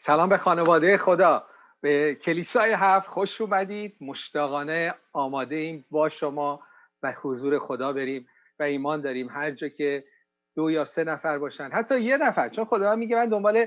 سلام به خانواده خدا، به کلیسای هفت خوش اومدید. مشتاقانه آماده ایم با شما و حضور خدا بریم و ایمان داریم هر جا که 2 یا 3 نفر باشن، حتی 1 نفر، چون خدا میگه من دنبال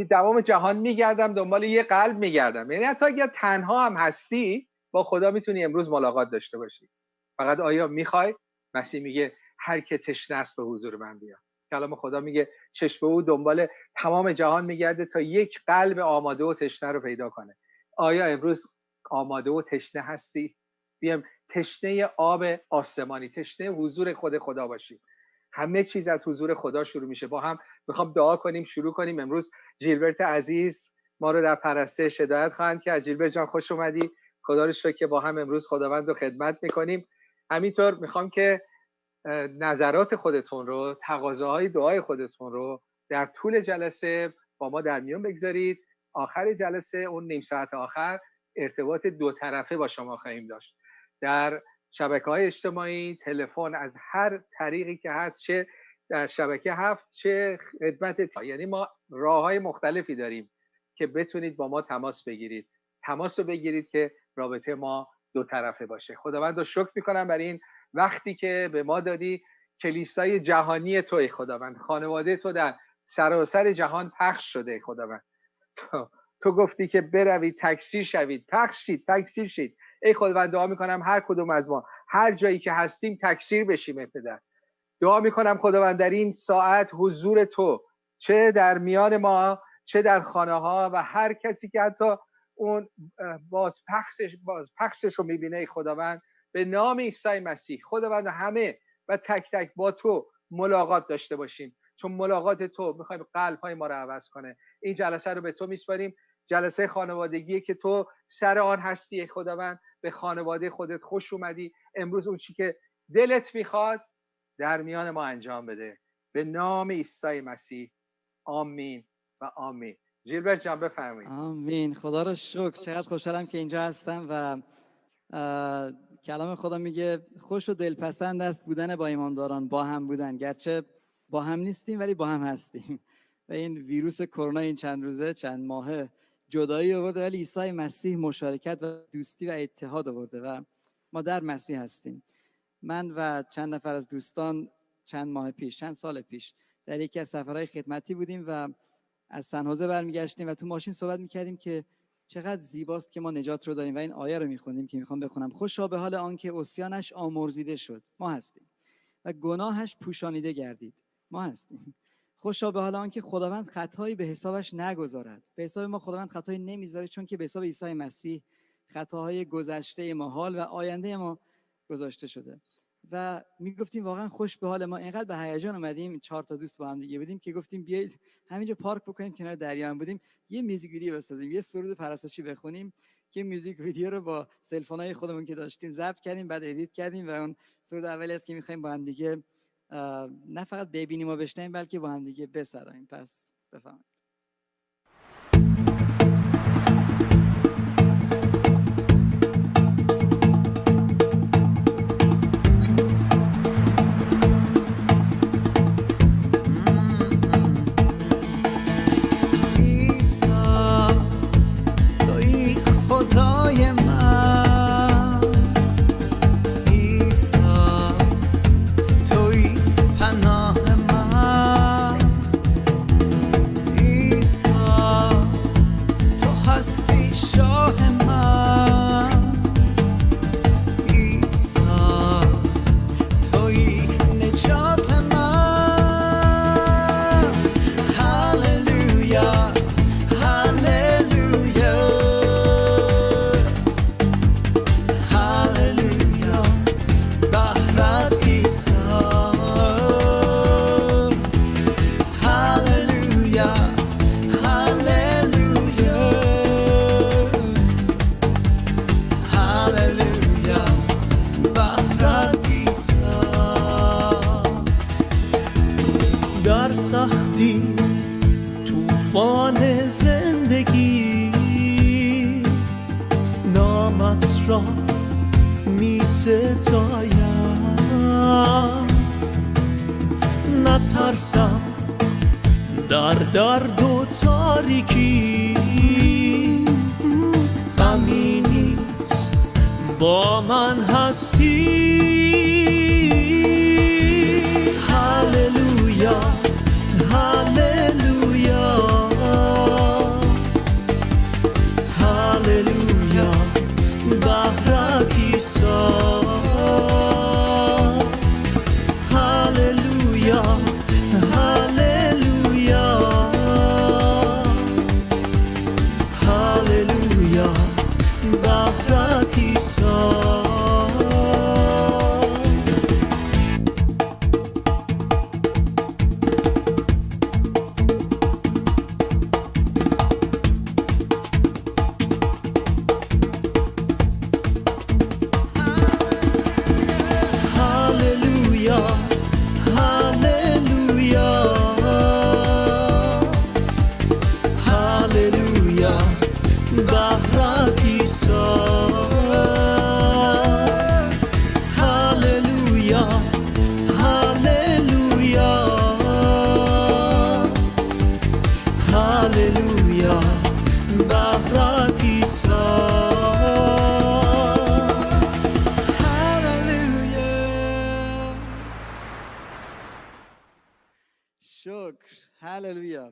دوام جهان میگردم، دنبال یه قلب میگردم. یعنی حتی اگر تنها هم هستی با خدا میتونی امروز ملاقات داشته باشی. فقط آیا میخوای؟ مسیح میگه هر که تشنه است به حضور من بیاد. کلام خدا میگه چشم او دنبال تمام جهان میگرده تا یک قلب آماده و تشنه رو پیدا کنه. آیا امروز آماده و تشنه هستی؟ بیام تشنه آب آسمانی، تشنه حضور خدا باشیم. همه چیز از حضور خدا شروع میشه. با هم میخوام دعا کنیم، شروع کنیم. امروز جیلبرت عزیز ما رو در پرستش هدایت خواهند کرد. جیلبرت جان خوش اومدی. خدا رو شکر که با هم امروز خداوند رو خدمت میکنیم. همینطور میخوام که نظرات خودتون رو، تقاضاهای دعای خودتون رو در طول جلسه با ما در میون بگذارید. آخر جلسه، اون نیم ساعت آخر، ارتباط 2 طرفه با شما خواهیم داشت. در شبکه‌های اجتماعی، تلفن، از هر طریقی که هست، چه در شبکه هفت چه خدمت یعنی ما راه‌های مختلفی داریم که بتونید با ما تماس بگیرید. تماس رو بگیرید که رابطه ما 2 طرفه باشه. خداوند رو شکر می‌کنم برای این وقتی که به ما دادی. کلیسای جهانی توی خداوند، خانواده تو در سراسر جهان پخش شده خداوند. تو گفتی که بروید تکثیر شوید، پخش شید، تکثیر شید. ای خداوند دعا میکنم هر کدوم از ما هر جایی که هستیم تکثیر بشیم. ای پدر دعا میکنم خداوند در این ساعت حضور تو، چه در میان ما چه در خانه ها و هر کسی که حتی اون بازپخشش رو میبینه، ای خداوند به نام عیسی مسیح خداوند همه و تک تک با تو ملاقات داشته باشیم، چون ملاقات تو میخوایم قلب‌های ما رو عوض کنه. این جلسه رو به تو میسپاریم، جلسه خانوادگی که تو سر آن هستی. خداوند به خانواده خودت خوش اومدی. امروز اون چی که دلت میخواد در میان ما انجام بده، به نام عیسی مسیح. آمین و آمین. جیلبرت جان بفرمایید. آمین. خدا رو شکر. چقدر خوشحالم که اینجا هستم و کلام خدا میگه خوش و دلپسند است بودن با ایمانداران، با هم بودن، گرچه با هم نیستیم ولی با هم هستیم. و این ویروس کرونا این چند روزه چند ماهه جدایی آورده، ولی عیسی مسیح مشارکت و دوستی و اتحاد آورده و ما در مسیح هستیم. من و چند نفر از دوستان چند سال پیش در یکی از سفرهای خدمتی بودیم و از سن‌حوزه برمیگشتیم و تو ماشین صحبت میکردیم که چقدر زیباست که ما نجات رو داریم و این آیه رو میخونیم که میخوام بخونم. خوشا به حال آن که عصیانش آمرزیده شد، ما هستیم، و گناهش پوشانیده گردید، ما هستیم. خوشا به حال آن که خداوند خطایی به حسابش نگذارد. به حساب ما خداوند خطایی نمیذاره، چون که به حساب عیسی مسیح خطاهای گذشته ما، حال و آینده ما گذاشته شده. و میگفتیم واقعا خوش به حال ما. اینقدر به هیجان اومدیم، 4 تا دوست با هم دیگه بودیم که گفتیم بیایید همینجا پارک بکنیم کنار دریا هم بودیم، یه میوزیک ویدیو بسازیم، یه سرود پرستشی بخونیم که میوزیک ویدیو رو با سلفونای خودمون که داشتیم ضبط کردیم، بعد ادیت کردیم و اون سرود اولی است که می‌خوایم با هم دیگه نه فقط ببینیم و بشنویم بلکه با هم دیگه بسرایم. پس بفهمید. در درد و تاریکی غمی نیست، با من هستی. هللویا هللویا هللویا بهرت عیسی. هللویا هللویا هللویا بهرت عیسی. هللویا.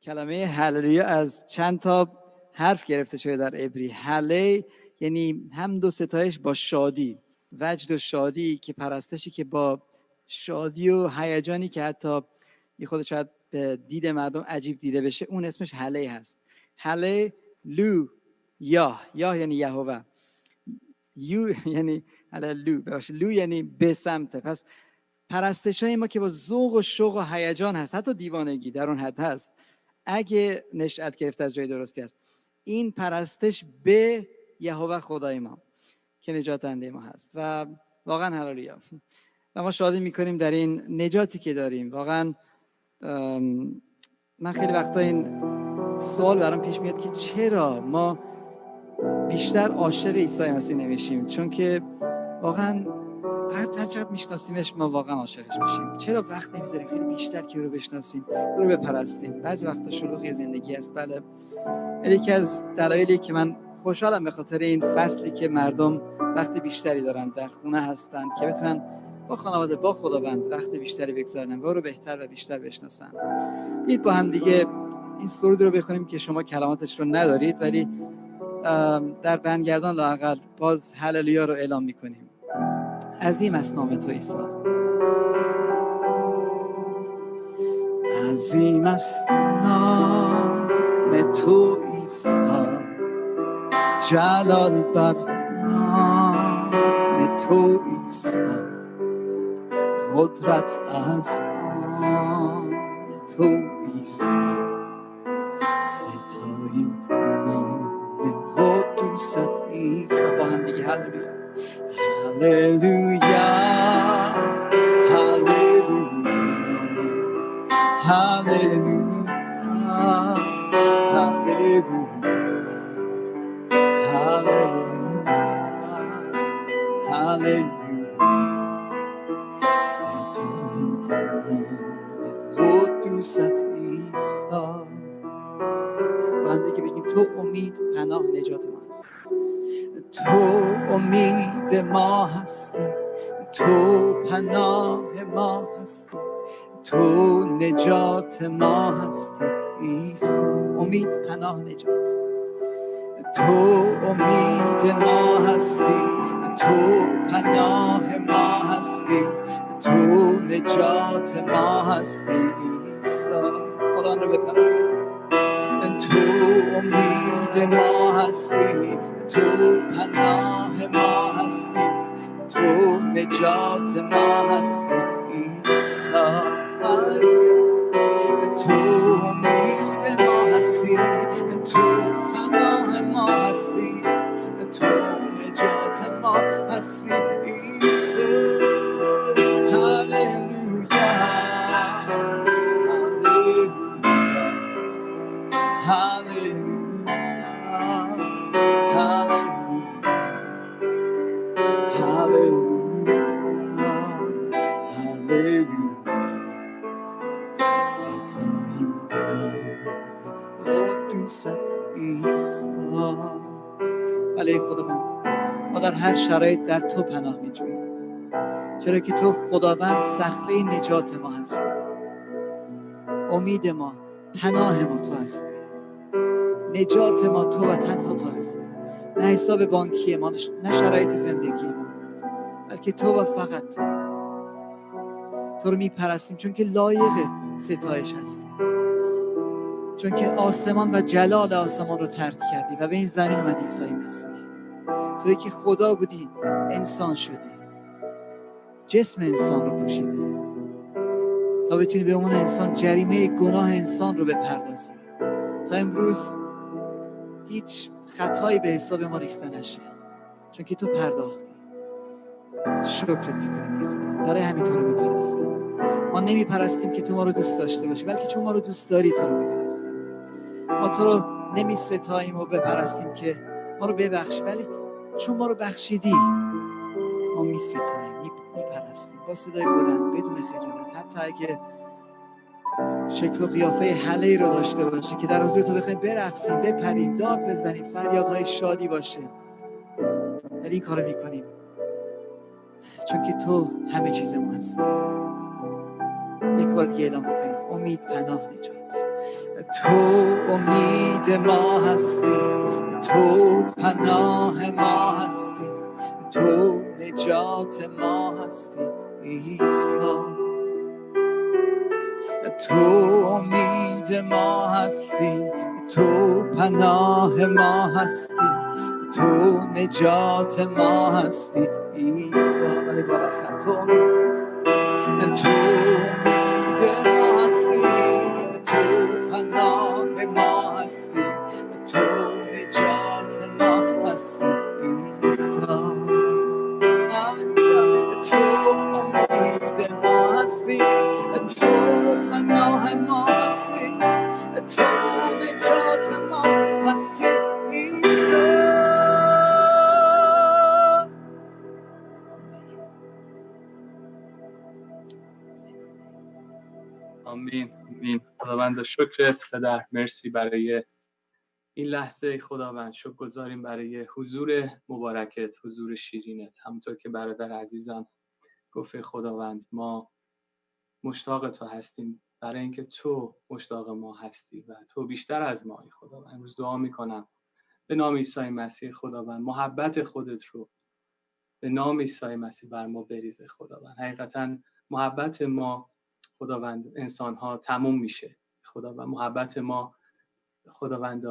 کلمه هللویا از چند تا حرف گرفته شده در عبری. هله یعنی حمد و ستایش با شادی، وجد و شادی، که پرستشی که با شادی و هیجانی که حتی یه خود شاید به دید مردم عجیب دیده بشه، اون اسمش هله هست. هله لو یا یعنی یهوه، یو یعنی هللو، لو یعنی به سمت. پس پرستشای ما که با ذوق و شوق و هیجان هست، حتی دیوانگی در اون حد هست، اگه نشأت گرفته از جای درستی است، این پرستش به یهوه خدای ما که نجات دهنده ما هست و واقعا هللویا. و ما شادی میکنیم در این نجاتی که داریم. واقعا من خیلی وقتا این سوال برام پیش میاد که چرا ما بیشتر عاشق عیسی مسیح نمیشیم؟ چون که واقعا هر چقدر میشناسیمش ما واقعا عاشقش میشیم. چرا وقت نمیذاریم خیلی بیشتر که او رو بشناسیم، او رو بپرستیم؟ بعضی وقتا شلوغی زندگی است، بله. یکی از دلایلی که من خوشحالم به خاطر این فصلی که مردم وقت بیشتری دارن در خونه هستن که بتونن با خانواده، با خداوند وقت بیشتری بگذارن و او رو بهتر و بیشتر بشناسن. بیایید با هم دیگه این سرود رو بخونیم که شما کلماتش رو ندارید، ولی در بندگردان لااقل باز هللویا رو اعلام میکنیم. عظیم است نام تو عیسی، عظیم است نام تو عیسی، جلال بر نام تو عیسی، قدرت از آن تو عیسی، ستاییم نام قدوست عیسی. با هم دیگه هللویا هللویا هللویا هللویا هللویا هللویا ستاییم نام قدوست عیسی. با هم دیگه بگیم تو امید، پناه، نجات ما هستی. تو امید ما هستی، تو پناه ما هستی، تو نجات ما هستی عیسی. امید، پناه، نجات. تو امید ما هستی، تو پناه ما هستی، تو نجات ما هستی عیسی. خدا رو بپرست. تو امید ما هستی، تو پناه ما هستی، تو نجات ما هستی عیسی. تو امید ما هستی، تو پناه ما هستی، تو نجات ما هستی عیسی. هللویا هللویا هللویا هللویا ستاییم قدوست عیسی. بله خداوند، ما در هر شرایط در تو پناه می‌جوییم، چرا که تو خداوند صخره نجات ما هستی، امید ما، پناه ما تو هستی، نجات ما تو و تنها تو هستی. نه حساب بانکی ما، نه شرایط زندگی ما، بلکه تو و فقط تو رو میپرستیم، چون که لایق ستایش هستی، چون که آسمان و جلال آسمان رو ترک کردی و به این زمین اومدی. عیسی مسیح، تویی که خدا بودی انسان شدی، جسم انسان رو پوشیدی تا بتونی به عنوان انسان جریمه گناه انسان رو بپردازی، تا امروز هیچ خطایی به حساب ما ریخته نشه، چون که تو پرداختی. شکرت میکنیم خداوند، برای همین تو رو میپرستیم. ما نمیپرستیم که تو ما رو دوست داشته باشی، بلکه چون ما رو دوست داری تو رو میپرستیم. ما تو رو نمیستاییم و بپرستیم که ما رو ببخشی، ولی چون ما رو بخشیدی ما میستاییم، میپرستیم با صدای بلند بدون خجالت، حتی اگه شکل و قیافه حله‌ای رو داشته باشه که در حضور تو بخوایم برقصیم، بپریم، داد بزنیم، فریادهای شادی باشه، ولی این کارو میکنیم چون که تو همه چیز ما هستی. یک بار دیگه اعلام بکنیم: امید، پناه، نجات. تو امید ما هستی، تو پناه ما هستی، تو نجات ما هستی عیسی. تو امید ما هستی، تو پناه ما هستی، تو نجات ما هستی عیسی. ولی بالاخره تو امید هستی، تو امید ما هستی، تو پناه ما هستی، تو نجات ما هستی عیسی. تو امید ما هستی، تو پناه ما هستی، تو نجات ما هستی عیسی. آمین آمین. خداوند شکرت پدر، مرسی برای این لحظه. خداوند شکر گذاریم برای حضور مبارکت، حضور شیرینت. همونطور که برادر عزیزم گفت خداوند، ما مشتاق تو هستیم برای اینکه تو مشتاق ما هستی و تو بیشتر از مایی. خداوند امروز دعا میکنم به نام عیسی مسیح خداوند، محبت خودت رو به نام عیسی مسیح بر ما بریزه. خداوند حقیقتا محبت ما خداوند انسان ها تموم میشه. خداوند محبت ما خداوند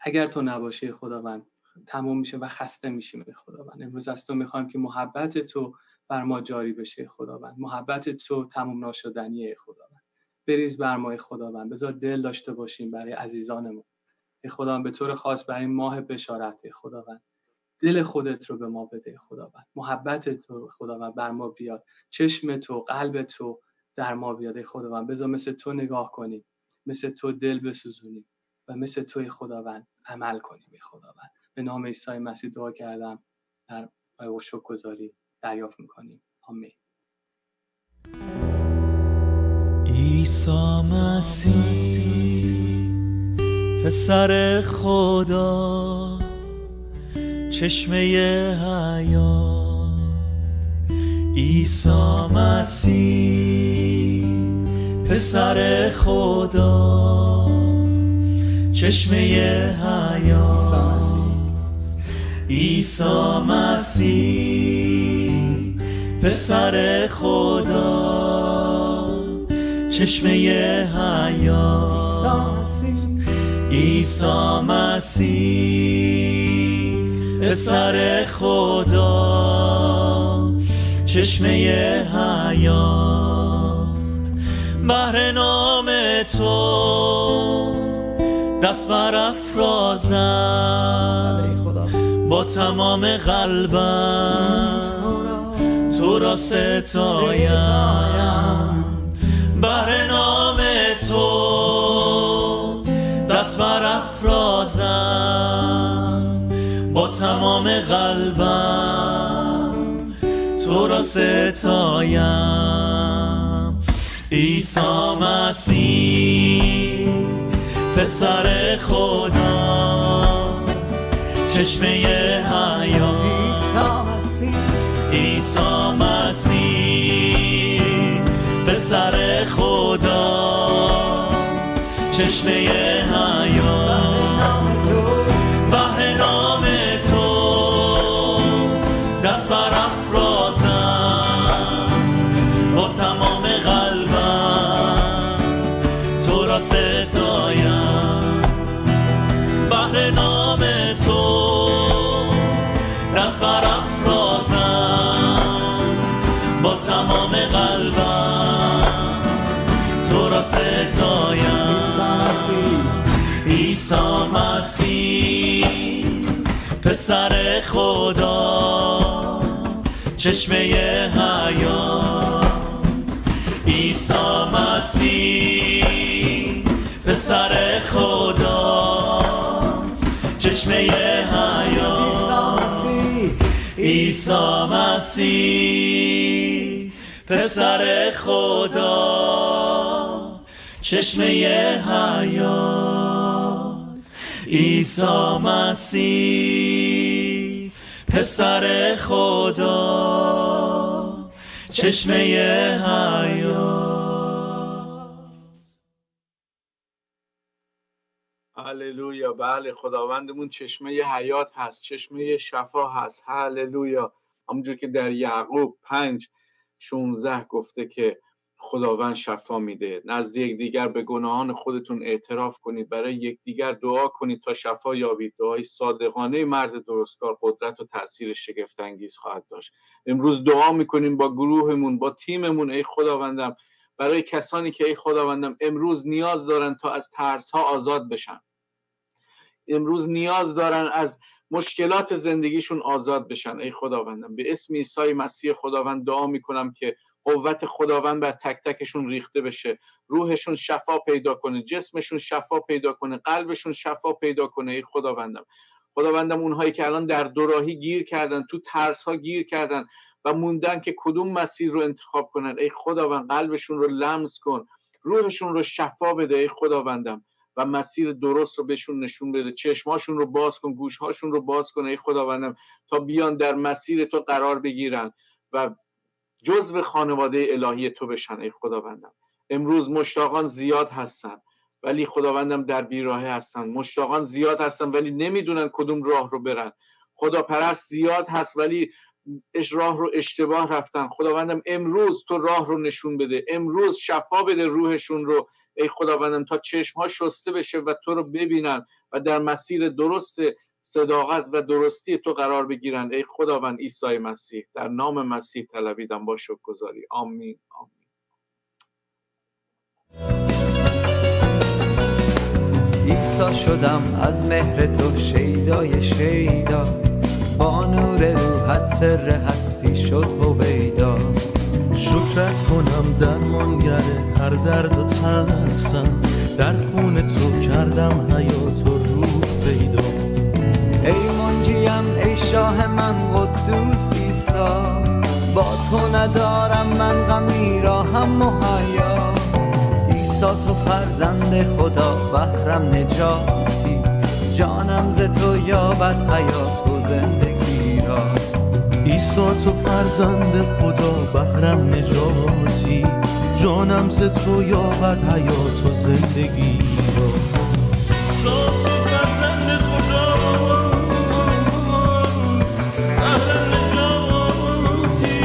اگر تو نباشی خداوند تموم میشه و خسته میشیم. خداوند امروز از تو میخوایم که محبت تو بر ما جاری بشه. خداوند محبت تو تموم ناشدنیه. خداوند بریز بر ما. خداوند بذار دل داشته باشیم برای عزیزانمون. خداوند به طور خاص برای ماه بشارت خداوند دل خودت رو به ما بده. خداوند محبت تو خداوند بر ما بیاد، چشم تو، قلب تو در ما بیاد. خداوند بذار مثل تو نگاه کنیم، مثل تو دل بسوزونیم و مثل توی خداوند عمل کنیم. خداوند به نام عیسی مسیح دعا کردم در شکرگزاری دریافت میکنیم. آمین. عیسی مسیح پسر خدا، چشمه حیات. عیسی مسیح پسر خدا، چشمه حیات. عیسی مسیح پسر خدا، چشمه حیات. عیسی مسیح پسر خدا، چشمه حیات. بهر نام تو دست برافرازم، با تمام قلبم تو را ستایم. بهر نام تو دست برافرازم، با تمام قلبم تو را ستایم. عیسی مسیح پسر خدا چشمه حیات عیسی مسیح پسر خدا چشمه حیات بهر نام تو دست برافرازم با تمام قلبم تو را ستایم بهر نام تو دست برافرازم با تمام قلبم تو را ستایم عیسی مسیح پسر خدا چشمه حیات عیسی مسیح پسر خدا چشمه حیات عیسی مسیح پسر خدا چشمه حیات عیسی مسیح پسر خدا چشمه حیات. هللویا. بله، خداوندمون چشمه حیات هست، چشمه شفا هست. هللویا. همونجور که در یعقوب 5:16 گفته که خداوند شفا میده. نزد یکدیگر به گناهان خودتون اعتراف کنید، برای یکدیگر دعا کنید تا شفا یابید. دعای صادقانه مرد درستکار قدرت و تأثیر شگفت انگیز خواهد داشت. امروز دعا میکنیم با گروهمون، با تیممون. ای خداوندم، برای کسانی که ای خداوندم امروز نیاز دارن تا از ترس‌ها آزاد بشن، امروز نیاز دارن از مشکلات زندگیشون آزاد بشن، ای خداوندم به اسم عیسی مسیح خداوند دعا میکنم که قوت خداوند بر تک تکشون ریخته بشه، روحشون شفا پیدا کنه، جسمشون شفا پیدا کنه، قلبشون شفا پیدا کنه. ای خداوندم اونهایی که الان در دوراهی گیر کردن، تو ترس ها گیر کردن و موندن که کدوم مسیر رو انتخاب کنن، ای خداوند قلبشون رو لمس کن، روحشون رو شفا بده ای خداوندم و مسیر درست رو بهشون نشون بده. چشماشون رو باز کن، گوشهاشون رو باز کن ای خداوندم تا بیان در مسیر تو قرار بگیرن و جزو خانواده الهی تو بشن. ای خداوندم امروز مشتاقان زیاد هستن ولی خداوندم در بیراهه هستن، مشتاقان زیاد هستن ولی نمیدونن کدوم راه رو برن، خداپرست زیاد هست ولی راه رو اشتباه رفتن. خداوندم امروز تو راه رو نشون بده، امروز شفا بده روحشون رو ای خداوندم تا چشمها شسته بشه و تو رو ببینن و در مسیر درست صداقت و درستی تو قرار بگیرن. ای خداوند عیسی مسیح، در نام مسیح طلبیدم با شکرگزاری. آمین آمین. عیسی شدم از مهر تو شیدای شیدا، با نور روحت سر هستی شد هویدا. شکرت کنم درمانگر هر درد و ترسم، در خون تو کردم حیات و روح پیدا. ای منجیم ای شاه من قدوس عیسی، با تو ندارم من غمی را هم مهیا. عیسی تو فرزند خدا بهرم نجاتی، جانم ز تو یابد حیات و زندگی را. عیسی تو فرزند خدا بهرم نجاتی، جانم ز تو یابد حیات و زندگی را. عیسی تو فرزند خدا بهرم نجاتی،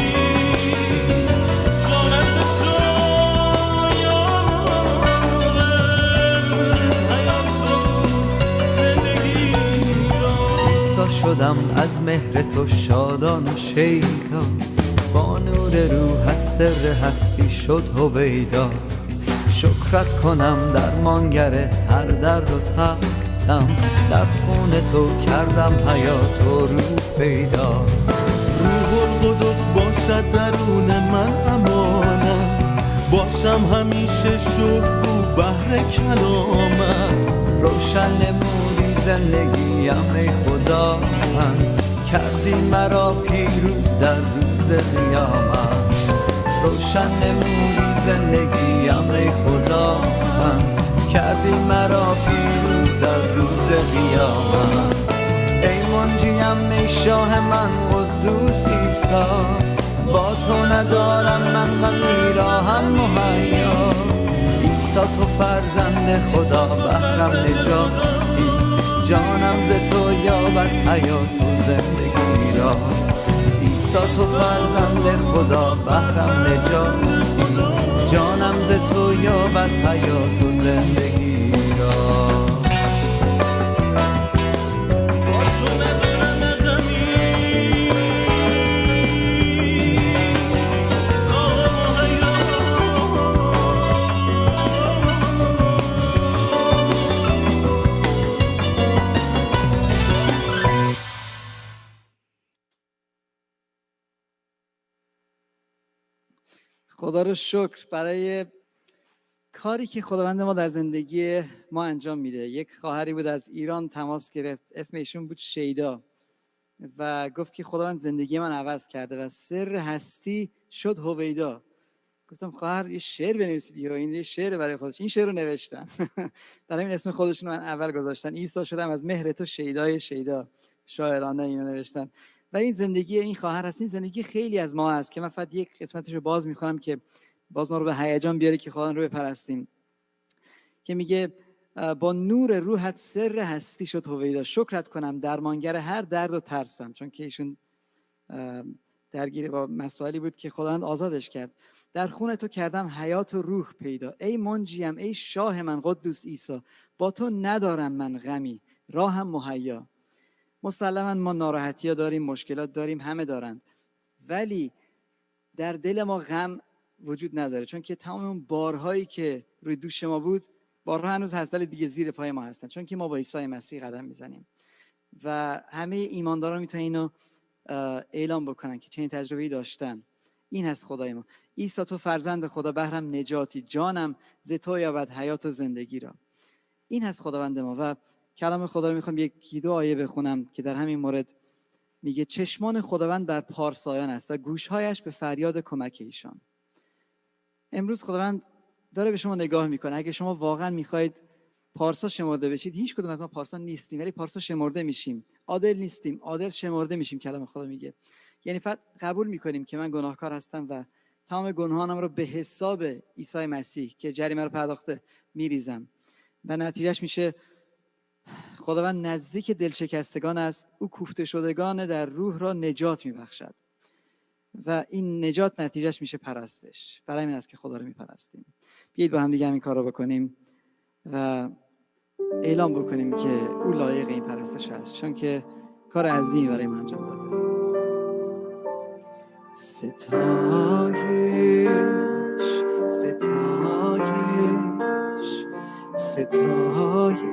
جانم ز تو یابد حیات و زندگی را. عیسی شدم از مهر تو شادان و شیدا، با نور روحت سر هستی شد هویدا. شکرت کنم درمانگر هر درد و ترسم، در خون تو کردم حیات و روح پیدا. روح القدس باشد درون من امانت، باشم همیشه شکر بهر کلامت. روشن نمودی زندگیم ای خدا من، کردی مرا پیروز در روز قیامت. روشن نمودی زندگیم ای خدا من، کردی مرا پیروز در روز قیامت. ای منجیم ای شاه من قدوس عیسی، با تو ندارم من غمی را هم مهیا. عیسی تو فرزند خدا بهرم نجاتی، جانم ز تو یابد حیات و زندگی را. عیسی تو فرزند خدا بهرم نجاتی، جانم ز تو یابد حیات و زندگی را. خدا رو شکر برای کاری که خداوند ما در زندگی ما انجام میده. یک خواهری بود از ایران تماس گرفت، اسم ایشون بود شیدا، و گفت که خداوند زندگی من عوض کرده و سر هستی شد هویدا. گفتم خواهر یه شعر بنویسید، یا این یه شعر برای خودش. این شعر رو نوشتن برای این اسم خودشون من اول گذاشتن، عیسی شدم از مهر تو شیدای شیدا. شاعرانه اینو نوشتن. و این زندگی این خواهر هست، این زندگی خیلی از ما هست که من فقط یک قسمتش رو باز می‌خونم که باز ما رو به هیجان بیاره که خدا رو بپرستیم. که میگه با نور روحت سر هستی شد هویدا، شکرت کنم درمانگر هر درد و ترسم. چون که ایشون درگیر با مسائلی بود که خداوند آزادش کرد. در خون تو کردم حیات و روح پیدا، ای منجیم ای شاه من قدوس عیسی، با تو ندارم من غمی راهم مهیا. مسلما ما ناراحتی‌ها داریم، مشکلات داریم، همه دارند، ولی در دل ما غم وجود نداره، چون که تمام اون بارهایی که روی دوش ما بود، بارها هنوز هست ولی دیگه زیر پای ما هستن، چون که ما با عیسی مسیح قدم میزنیم. و همه ایمانداران میتونن اینو اعلام بکنن که چنین تجربه‌ای داشتن. این هست خدای ما. عیسی تو فرزند خدا بهرم نجاتی، جانم ز تو یابد حیات و زندگی را. این هست خداوند ما. و کلام خدا رو میخوام یکی دو آیه بخونم که در همین مورد میگه چشمان خداوند بر پارسایان است و گوشهایش به فریاد کمک ایشان. امروز خداوند داره به شما نگاه میکنه. اگه شما واقعا میخواید پارسا شمرده بشید، هیچ کدوم از ما پارسا نیستیم ولی پارسا شمرده میشیم. عادل نیستیم، عادل شمرده میشیم. کلام خدا میگه یعنی فقط قبول میکنیم که من گناهکار هستم و تمام گناهانم رو به حساب عیسی مسیح که جریمه رو پرداخته میریزم و نتیجهش میشه خداوند نزدیک دلشکستگان است، او کوفته شدگان در روح را نجات میبخشد. و این نجات نتیجهش میشه پرستش. برای این است که خدا رو میپرستیم. بیایید با هم دیگه همین کار رو بکنیم و اعلام بکنیم که او لایق این پرستش است، چون که کار عظیمی برای من انجام داده. ستایش ستایش ستایش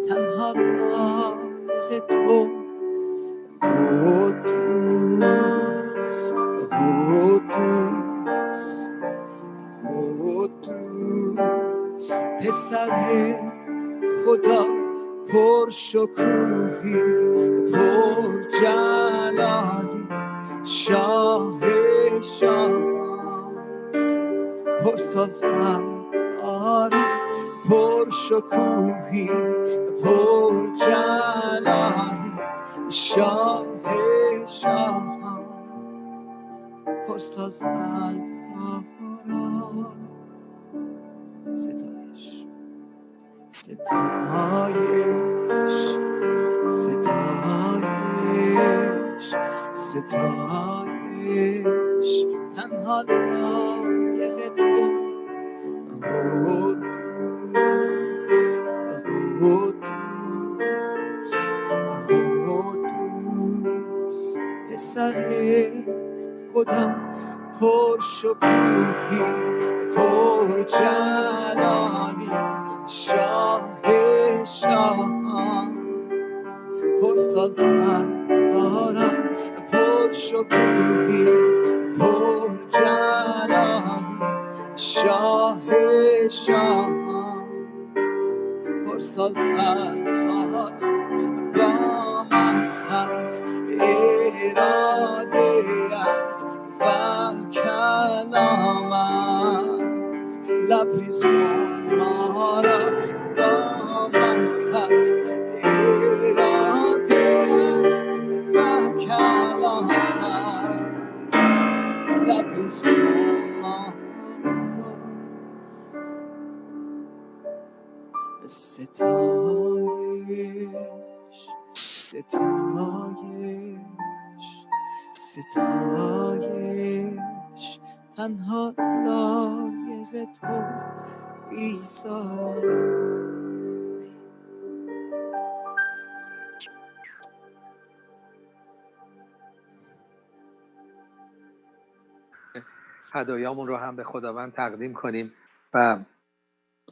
تنها لایق تو، قدوس قدوس قدوس پسر خدا پر شکوهی پر جلالی، شاه شاهان پر سازواری پر شکوهی پر جلالی، شاه شاهان پر سازواری. ستایش ستایش ستایش ستایش تنها لایق تو، قدوس قدوس قدوس پسر خدا پر شکوهی پر جلالی، شاه شاهان پر سازواران پر شکوهی پر جلالی، شاه شاهان پر سازواران با مذهبت ارادت و کلامت لبریز کن ما را با مست ارادت و کلامت لبریز کن ما ستایش ستایش ستایش تنها لایق تو عیسی. هدایامون رو هم به خداوند تقدیم کنیم و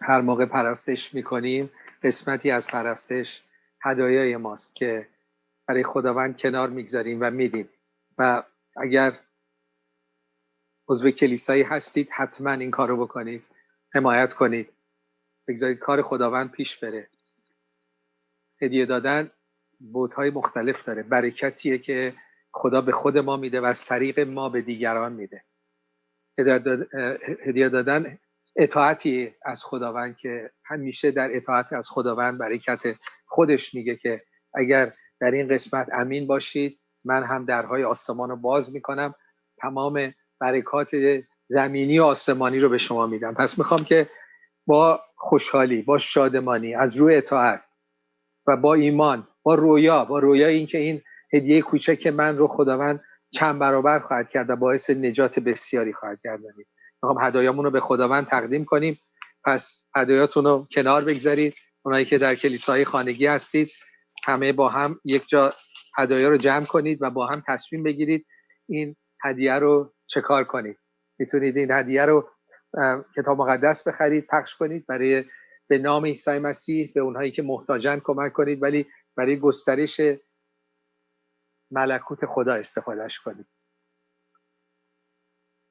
هر موقع پرستش میکنیم قسمتی از پرستش هدایای ماست که برای خداوند کنار میگذاریم و میدیم. و اگر عضو کلیسایی هستید حتما این کار رو بکنید، حمایت کنید، بگذارید کار خداوند پیش بره. هدیه دادن بودهای مختلف داره، برکتیه که خدا به خود ما میده و از طریق ما به دیگران میده. هدیه دادن اطاعتی از خداوند که همیشه در اطاعت از خداوند برکت خودش میگه که اگر در این قسمت امین باشید من هم درهای آسمان رو باز میکنم، تمام برکات زمینی و آسمانی رو به شما میدم. پس میخوام که با خوشحالی، با شادمانی، از روی اطاعت و با ایمان، با رویا این که این هدیه کوچک من رو خداوند چند برابر خواهد کرد و باعث نجات بسیاری خواهد گردانید. میخوام هدایامون رو به خداوند تقدیم کنیم. پس هدایاتون رو کنار بگذارید. اونایی که در کلیسای خانگی هستید همه با هم یک جا هدایا رو جمع کنید و با هم تصمیم بگیرید این هدیه رو چه کار کنید. میتونید این هدیه رو کتاب مقدس بخرید، پخش کنید، برای به نام عیسی مسیح به اونهایی که محتاجن کمک کنید، ولی برای گسترش ملکوت خدا استفادهش کنید.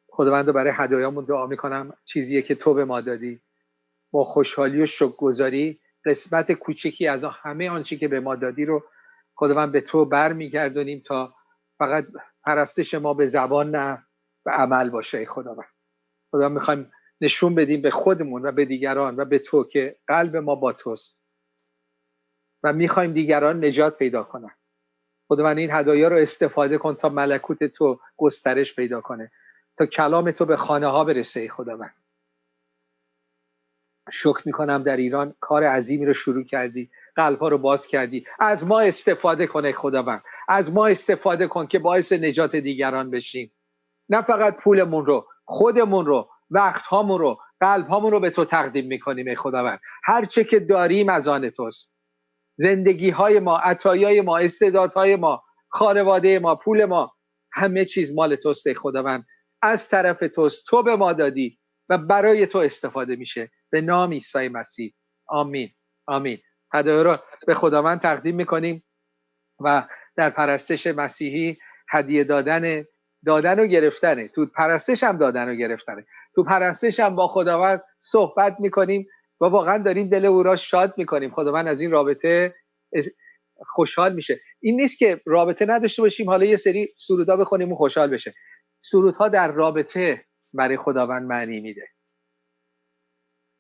خداوند رو برای هدایامون دعا میکنم. چیزیه که تو به ما دادی، با خوشحالی و شکرگزاری قسمت کوچکی از همه آنچه که به ما دادی رو خداوند به تو برمیگردونیم تا فقط پرستش ما به زبان نه به عمل باشه. ای خداوند میخوایم نشون بدیم به خودمون و به دیگران و به تو که قلب ما با توست و میخوایم دیگران نجات پیدا کنن. خداوند این هدایا رو استفاده کن تا ملکوت تو گسترش پیدا کنه، تا کلام تو به خانه ها برسه. ای خداوند شکر میکنم در ایران کار عظیمی رو شروع کردی، قلب ها رو باز کردی. از ما استفاده کن ای خداوند، از ما استفاده کن که باعث نجات دیگران بشیم. نه فقط پولمون رو، خودمون رو، وقت هامون رو، قلب هامون رو به تو تقدیم میکنیم ای خداوند. هر چه که داریم از آن توست. زندگی های ما، عطایای ما، استعدادهای ما، خانواده ما، پول ما، همه چیز مال توست ای خداوند. از طرف توست، تو به ما دادی و برای تو استفاده میشه. به نام عیسی مسیح آمین. آمین. هدایا رو به خداوند تقدیم میکنیم و در پرستش مسیحی هدیه دادن و گرفتنه. تو پرستش هم دادن و گرفتنه. تو پرستش هم با خداوند صحبت میکنیم و واقعا داریم دل او را شاد میکنیم. خداوند از این رابطه خوشحال میشه. این نیست که رابطه نداشته باشیم حالا یه سری سرودها بخونیم و خوشحال بشه. سرودها در رابطه برای خداوند معنی میده.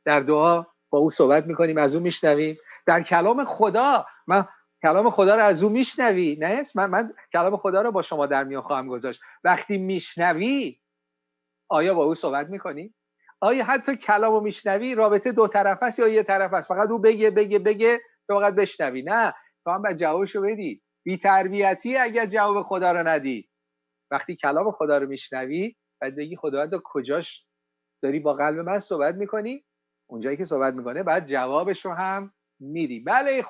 در دعا با او صحبت میکنیم، از او میشنویم. در کلام خدا کلام خدا رو از او میشنوی. نه من کلام خدا رو با شما در میان خواهم گذاشت. وقتی میشنوی آیا با او صحبت میکنی؟ آیا حتی کلامو میشنوی؟ رابطه دو طرفه است یا یه طرفه است؟ فقط او بگه تو فقط بشنوی؟ نه، تو هم باید جوابشو بدی. بی تربیتی اگر جواب خدا رو ندی. وقتی کلام خدا رو میشنوی باید بگی خداوند کجاش داری با قلب من صحبت میکنی؟ اونجایی که صحبت میکنه بعد جوابش رو هم میدی. بله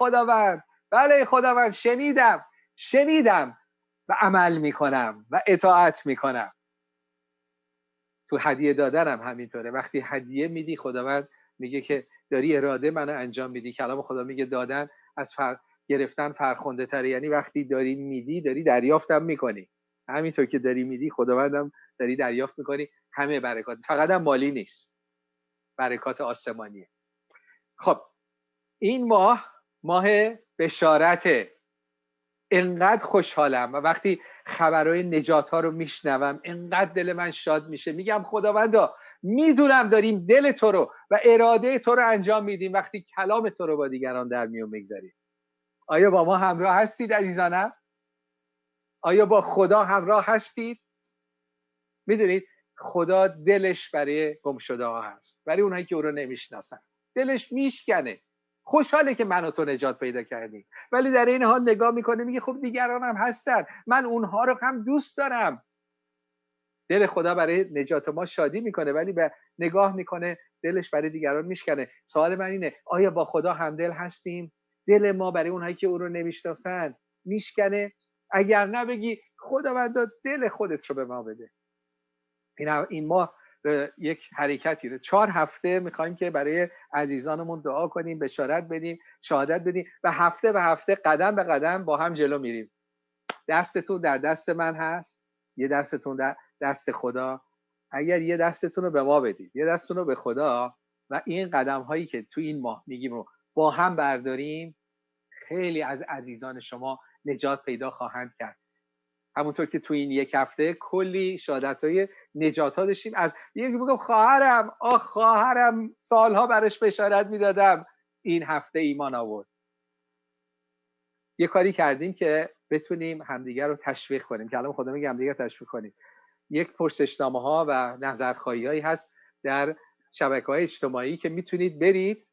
خداوند شنیدم و عمل میکنم و اطاعت میکنم. تو هدیه دادنم همینطوره. وقتی هدیه میدی خداوند میگه که داری اراده منو انجام میدی. کلام خدا میگه دادن از گرفتن فرخنده تره. یعنی وقتی داری میدی داری دریافتم میکنی. همینطور که داری میدی خداوندم داری دریافت میکنی. همه برکات، فقط هم مالی نیست، برکات آسمانیه. خب این ماه بشارته. انقدر خوشحالم و وقتی خبرهای نجات ها رو میشنوم انقدر دل من شاد میشه. میگم خداوندا میدونم داریم دل تو رو و اراده تو رو انجام میدیم وقتی کلام تو رو با دیگران در میون میگذاریم. آیا با ما همراه هستید عزیزانم؟ آیا با خدا همراه هستید؟ میدونید خدا دلش برای گمشده ها هست، برای اونایی که او رو نمیشناسن دلش میشکنه. خوشحاله که من و تو نجات پیدا کردیم، ولی در این حال نگاه میکنه میگه خب دیگران هم هستن، من اونها رو هم دوست دارم. دل خدا برای نجات ما شادی میکنه، ولی به نگاه میکنه دلش برای دیگران میشکنه. سوال من اینه آیا با خدا همدل هستیم؟ دل ما برای اونهایی که او رو نمیشناسن میشکنه؟ اگر نه بگی خداوندا دل خودت رو به ما بده. این ما یک حرکتی رو 4 هفته میخوایم که برای عزیزانمون دعا کنیم، بشارت بدیم، شهادت بدیم و هفته به هفته قدم به قدم با هم جلو میریم. دستتون در دست من هست، یه دستتون در دست خدا. اگر یه دستتون رو به ما بدید، یه دستتون رو به خدا و این قدم هایی که تو این ماه میگیم رو با هم برداریم، خیلی از عزیزان شما نجات پیدا خواهند کرد. همونطور که تو این یک هفته کلی شهادت‌های نجات ها داشتیم. از یکی میگم خواهرم سالها براش بشارت میدادم، این هفته ایمان آورد. یه کاری کردیم که بتونیم همدیگر رو تشویق کنیم، که الان خدا میگه همدیگر تشویق کنیم. یک پرسشنامه ها و نظرخواهی هایی هست در شبکه‌های اجتماعی که میتونید برید،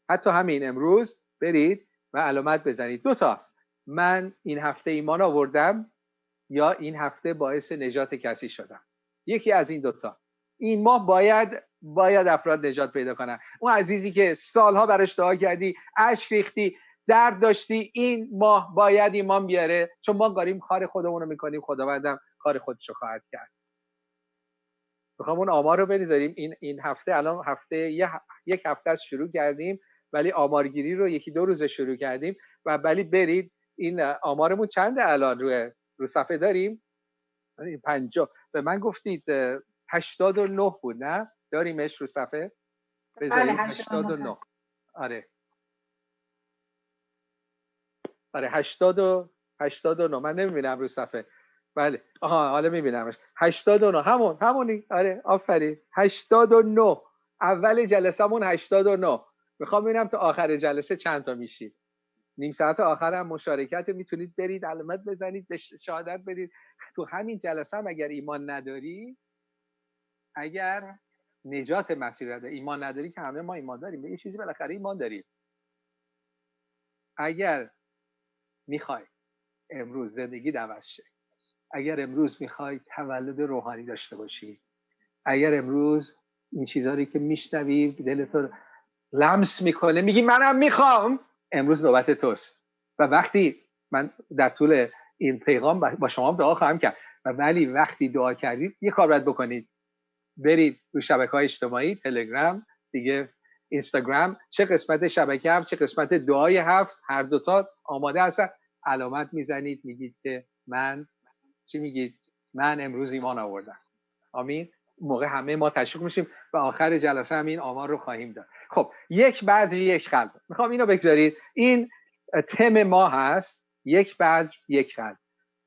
حتی همین امروز برید و علامت بزنید 2 تا: من این هفته ایمان آوردم یا این هفته باعث نجات کسی شدم. یکی از این 2 تا. این ماه باید افراد نجات پیدا کنن. اون عزیزی که سالها براش دعا کردی، اشک ریختی، درد داشتی، این ماه باید ایمان بیاره، چون ما داریم کار خودمون رو میکنیم، خداوندم کار خودش رو خواهد کرد. میخوام اون آمار رو بریزاریم. این هفته الان یک هفته از شروع کردیم، ولی آمارگیری رو 1-2 روز شروع کردیم و ولی برید این آمارمون چنده الان رو صفحه داریم؟ 50. به من گفتید 89 بود، نه؟ داریمش رو صفحه؟ بذارید 89. آره 89. من نمیبینم رو صفحه. بله حالا میبینمش. 89 همونی. آره آفرین. 89 اول جلسمون 89. میخوام ببینم تا آخر جلسه چند تا میشید. نیم ساعت آخر هم مشارکت میتونید برید، علامت بزنید، شهادت بدید. تو همین جلسه هم اگر ایمان نداری، اگر نجات مسیح رو ایمان نداری، که همه ما ایمان داریم، به یه چیزی بالاخره ایمان داریم. اگر میخوای امروز زندگی عوض شه، اگر امروز میخوای تولد روحانی داشته باشی، اگر امروز این چیزایی که میشنوی دلت رو لمس میکنه، میگی منم میخوام، امروز نوبت توست. و وقتی من در طول این پیغام با شما دعا خواهم کرد، ولی وقتی دعا کردید یه کار باید بکنید: برید رو شبکه‌های اجتماعی، تلگرام، دیگه اینستاگرام، چه قسمت شبکه هم چه قسمت دعای هفت، هر دوتا آماده هستن، علامت میزنید، میگید که من چی میگید؟ من امروز ایمان آوردم. آمین. موقع همه ما تشویق میشیم و آخر جلسه هم این آمار رو خواهیم داد. خب یک بذر یک قلب. میخوام اینو بگذارید، این تم ما هست. یک بذر یک قلب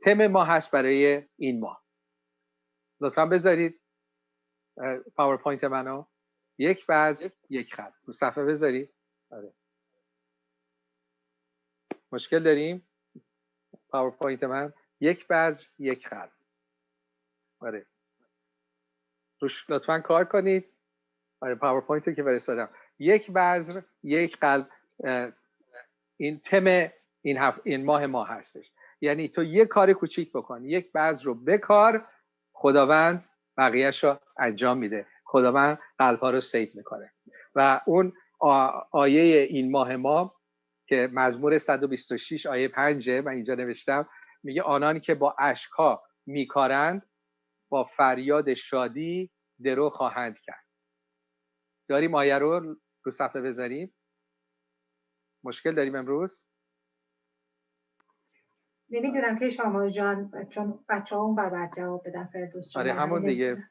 تم ما هست برای این ماه. لطفا بذارید پاورپوینت منو. یک بذر یک قلب رو صفحه بذارید. آره. مشکل داریم؟ پاورپوینت من یک بذر یک قلب. آره. روش لطفا کار کنید. آره پاورپوینت که فرستادم. یک بذر یک قلب این تم این ماه ما هستش. یعنی تو یک کار کوچیک بکن، یک بذر رو بکار، خداوند بقیه‌اش رو انجام میده. خداوند قلب‌ها رو سیو میکنه. و اون آیه این ماه ما که مزمور 126 آیه 5 من اینجا نوشتم، میگه آنانی که با اشک‌ها میکارند با فریاد شادی درو خواهند کرد. داریم آیه رو صفحه بذاریم؟ مشکل داریم امروز؟ نمیدونم که شما جان، چون بچه‌ها اون بر جواب بدن. فردوس آره همون دیگه.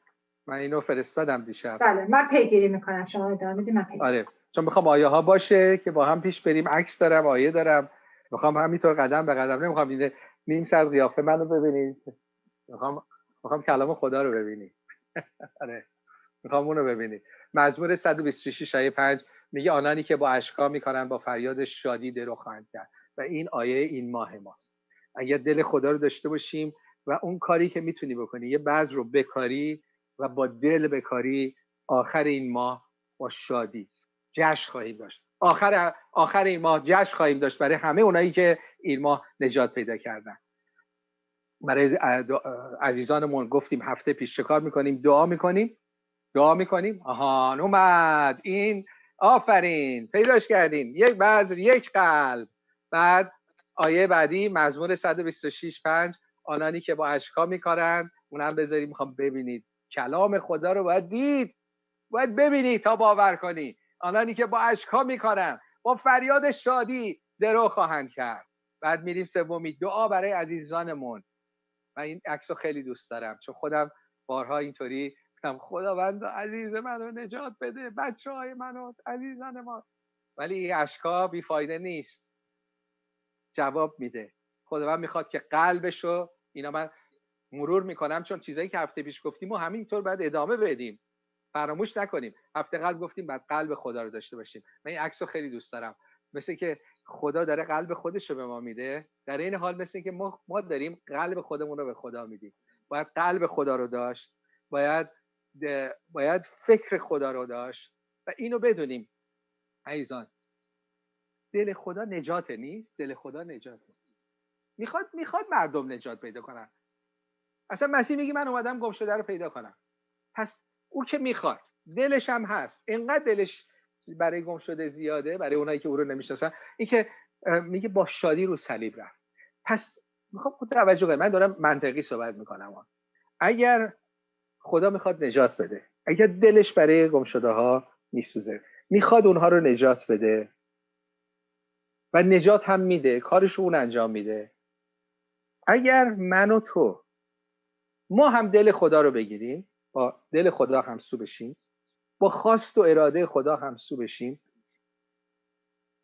من اینو فرستادم دیشب. بله من پیگیری میکنم، شما ادامه بدید. من پیگیری. آره چون میخوام آیه ها باشه که با هم پیش بریم. عکس دارم، آیه دارم، میخوام همینطور قدم به قدم، نمیخوام این نیم ساعت قیافه منو ببینید، میخوام کلام خدا رو ببینید. آره میخوام اون رو ببینید. مزمور 126 آیه 5 میگه آنانی که با اشکا میکنن با فریاد شادی درو خواهند کرد. و این آیه این ماه ماست. اگر دل خدا رو داشته باشیم و اون کاری که میتونی بکنی، یه بذر رو بکاری و با دل بکاری، آخر این ماه با شادی جشن خواهیم داشت. آخر این ماه جشن خواهیم داشت برای همه اونایی که این ماه نجات پیدا کردن. برای عزیزانمون گفتیم هفته پیش چه کار میکنیم؟ دعا میکنیم. آهان اومد این، آفرین پیداش کردیم، یک بذر یک قلب. بعد آیه بعدی مزمور 126 5 آنانی که با اشکا میکارن، اونم بذاریم. میخوام ببینید کلام خدا رو باید دید، باید ببینی تا باور کنی. آنانی که با اشکا میکارن با فریاد شادی درو خواهند کرد. بعد میریم سومی، دعا برای عزیزانمون. من این عکسو خیلی دوست دارم چون خودم بارها اینطوری گفتم خداوند عزیز منو نجات بده، بچهای منو، عزیزان ما. ولی این اشکا بیفایده نیست، جواب میده. خداوند میخواد که قلبشو، اینا من مرور میکنم چون چیزایی که هفته پیش گفتیم و همینطور باید ادامه بدیم، فراموش نکنیم. هفته قبل گفتیم بعد قلب خدا رو داشته باشیم. من این عکسو خیلی دوست دارم، مثل که خدا داره قلب خودش رو به ما میده، در این حال مثل که ما داریم قلب خودمون رو به خدا میدیم. باید قلب خدا رو داشت، باید فکر خدا رو داشت و اینو بدونیم عزیزان، دل خدا نجات نیست، دل خدا نجاته. میخواد مردم نجات پیدا کنن. اصلا مسیح میگه من اومدم گم شده رو پیدا کنم. پس او که میخواد، دلش هم هست، اینقدر دلش برای گم شده زیاده، برای اونایی که او رو نمیشناسن، این که میگه با شادی رو صلیب رفت. پس میخوام توجه کنید، من دارم منطقی صحبت میکنم. اگر خدا میخواد نجات بده، اگر دلش برای گم شده ها میسوزه، میخواد اونها رو نجات بده و نجات هم میده، کارش رو اون انجام میده. اگر من و تو ما هم دل خدا رو بگیریم، با دل خدا همسو بشیم، با خواست و اراده خدا همسو بشیم،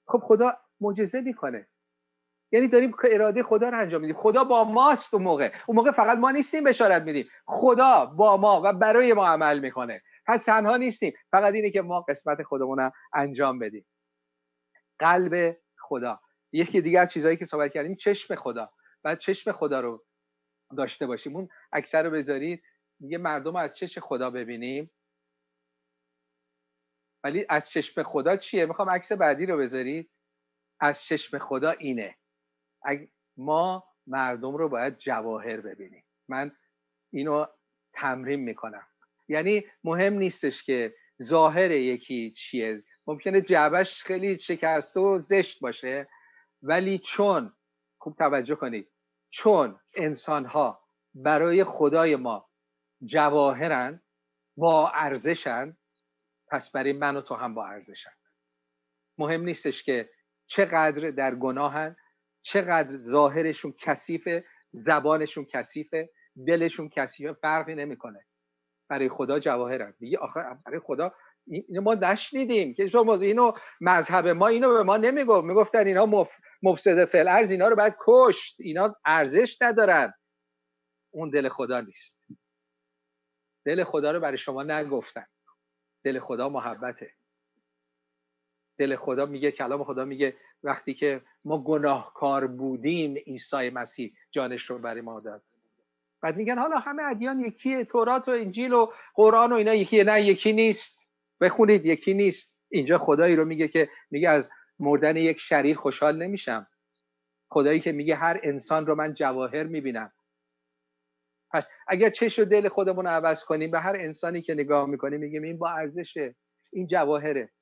خب خدا معجزه میکنه. یعنی داریم که اراده خدا رو انجام میدیم. خدا با ماست. اون موقع فقط ما نیستیم بشارت میدیم، خدا با ما و برای ما عمل میکنه. پس تنها نیستیم، فقط اینه که ما قسمت خودمون رو انجام بدیم. قلب خدا. یکی دیگه از چیزایی که صحبت کردیم چشم خدا. بعد چشم خدا رو داشته باشیم. اون اکثر رو بذارید، میگه مردم از چشم خدا ببینیم. ولی از چشم خدا چیه؟ میخوام عکس بعدی رو بذارید. از چشم خدا اینه، ما مردم رو باید جواهر ببینیم. من اینو تمرین میکنم. یعنی مهم نیستش که ظاهر یکی چیه، ممکنه جعبش خیلی شکسته و زشت باشه، ولی چون، خوب توجه کنید، چون انسان‌ها برای خدای ما جواهرن، با ارزشن، پس برای من و تو هم با ارزشن. مهم نیستش که چقدر در گناهن، چقدر ظاهرشون کثیفه، زبانشون کثیفه، دلشون کثیفه، فرقی نمیکنه. برای خدا جواهرن. میگه آخه برای خدا اینو ما نشنیدیم که شما اینو مذهب ما اینو به ما نمیگفت، میگفتن اینا مفسد فی الارض، اینا رو باید کشت، اینا ارزش ندارن. اون دل خدا نیست. دل خدا رو برای شما نگفتن. دل خدا محبته. دل خدا میگه، کلام خدا میگه وقتی که ما گناهکار بودیم عیسی مسیح جانش رو برای ما داد. بعد میگن حالا همه ادیان یکیه، تورات و انجیل و قرآن و اینا یکیه. نه، یکی نیست. بخونید، یکی نیست. اینجا خدایی رو میگه که میگه از مردن یک شریر خوشحال نمیشم. خدایی که میگه هر انسان رو من جواهر میبینم. پس اگر چشم و دل خودمون رو عوض کنیم، به هر انسانی که نگاه میکنیم میگیم این با ارزشه، این جواهره.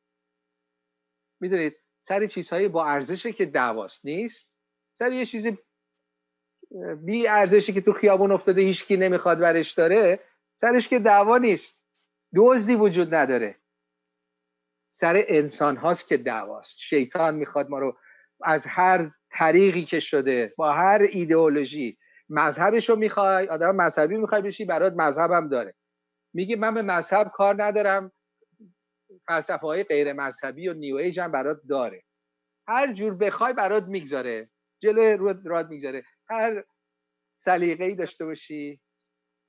میدونید سر چیزهای با ارزشه که دعواست نیست. سر یه چیزی بی ارزشی که تو خیابون افتاده هیچکی نمیخواد برش داره، سرش که دعوا نیست، دزدی وجود نداره. سر انسان هاست که دعواست. شیطان میخواد ما رو از هر طریقی که شده، با هر ایدئولوژی، مذهبش رو میخوای، آدم مذهبی میخوای بشی، برات مذهبم داره. میگه من به مذهب کار ندارم، فلسفه های غیر مذهبی و نیو ایج هم برات داره. هر جور بخوای برات میگذاره. جلوی راد میگذاره. هر سلیقه‌ای داشته باشی،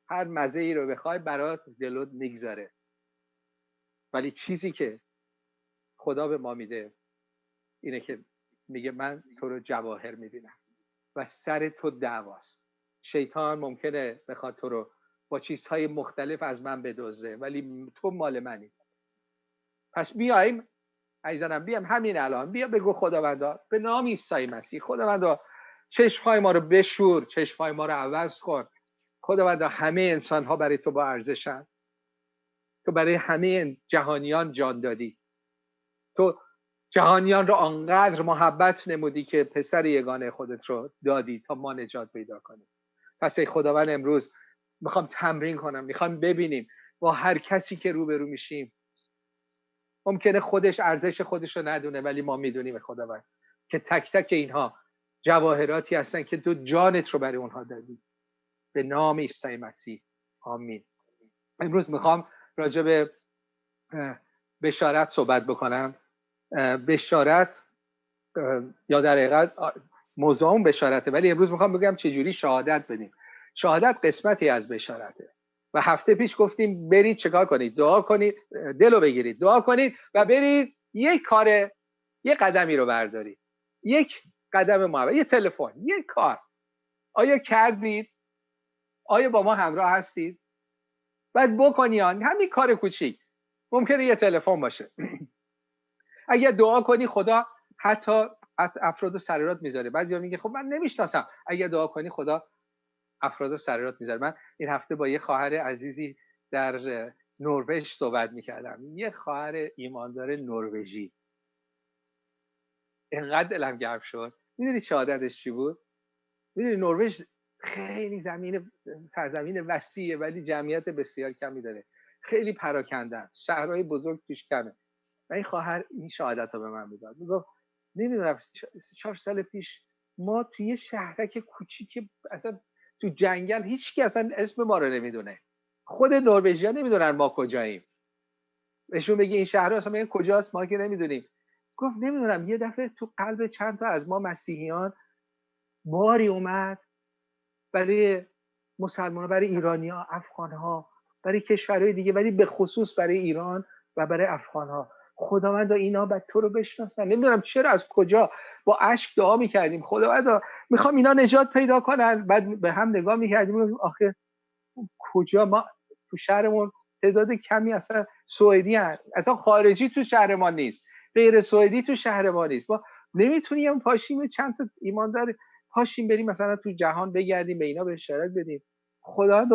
هر مزه‌ای رو بخوای برات جلوت میگذاره. ولی چیزی که خدا به ما میده اینه که میگه من تو رو جواهر میبینم و سر تو دعواست. شیطان ممکنه بخواد تو رو با چیزهای مختلف از من بدزده، ولی تو مال منی. پس بیایم عزیزانم، بیام همین الان، بیا بگو خداوندا به نام عیسی مسیح، خداوندا چشمهای ما رو بشور، چشمهای ما رو عوض کن. خداوندا همه انسان ها برای تو با ارزشن. تو برای همه جهانیان جان دادی. تو جهانیان رو آنقدر محبت نمودی که پسر یگانه خودت رو دادی تا ما نجات پیدا کنیم. پس ای خداوند امروز میخوام تمرین کنم، میخوام ببینیم با هر کسی که روبرو میشیم، ممکنه خودش ارزش خودش رو ندونه ولی ما میدونیم خداوند که تک تک اینها جواهراتی هستن که تو جانت رو برای اونها دادی. به نام عیسی مسیح آمین. امروز میخوام راجع به بشارت صحبت بکنم. بشارت یا در حقیقت موضوعم بشارته، ولی امروز میخوام بگم چجوری شهادت بدیم. شهادت قسمتی از بشارته و هفته پیش گفتیم برید چیکار کنید؟ دعا کنید، دلو بگیرید، دعا کنید و برید یک قدمی رو بردارید. یک قدم محبت، یک تلفن، یک کار. آیا کردید؟ آیا با ما همراه هستید؟ بعد بکنیان همین کار کوچیک. ممکنه یه تلفن باشه. اگه دعا کنی خدا حتی افراد سر راه میذاره. بعضیا میگه خب من نمیشناسم. اگه دعا کنی خدا افراد سر راه میذاره. من این هفته با یه خواهر عزیزی در نروژ صحبت میکردم. یه خواهر ایماندار نروژی. اینقدر دلم گرم شد. میدونی شهادتش چی بود؟ میدونی نروژ خیلی سرزمین وسیعه ولی جمعیت بسیار کمی داره. خیلی پراکنده. شهرهای بزرگ توش کمه. و این خواهر این شهادت رو به من میداد. میگفت نمیدونم 4 سال پیش ما توی یه شهرک کوچیک اصلا تو جنگل هیچکی اصلا اسم ما رو نمیدونه. خود نروژیا نمیدونن ما کجاییم. بهشون بگی این شهر اصلا میگن کجاست ما که نمیدونیم. گفت نمیدونم یه دفعه تو قلب چند تا از ما مسیحیان باری اومد برای مسلمان‌ها، برای ایرانی‌ها، افغان‌ها، برای کشورهای دیگه، ولی به خصوص برای ایران و برای افغان‌ها. خداوندا اینا بعد تو رو بشناسن. نمیدونم چرا از کجا با اشک دعا می‌کردیم خداوندا میخوام اینا نجات پیدا کنن. بعد به هم نگاه می‌کردیم آخه کجا ما تو شهرمون تعداد کمی اصلا سوئدی هست، اصلا خارجی تو شهر ما نیست، غیر سوئدی تو شهر ما نیست. ما نمیتونیم پاشیم چند تا ایماندار پاشیم بریم مثلا تو جهان بگردیم به اینا بشارت بدیم. خداوند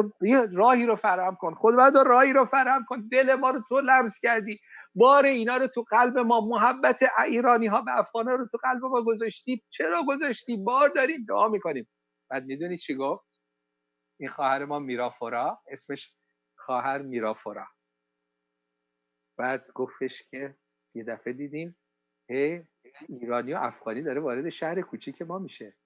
راهی رو فراهم کن، خداوند راهی رو فراهم کن. دل ما رو تو لمس کردی، بار اینا رو تو قلب ما، محبت ایرانی ها به افغان ها رو تو قلب ما گذاشتی. چرا گذاشتی؟ بار داریم دعا میکنیم. بعد میدونی چی گفت این خواهر ما؟ میرافورا، اسمش خواهر میرافورا. بعد گفتش که یه دفعه دیدیم ایرانی و افغانی داره وارد شهر کوچیک ما میشه.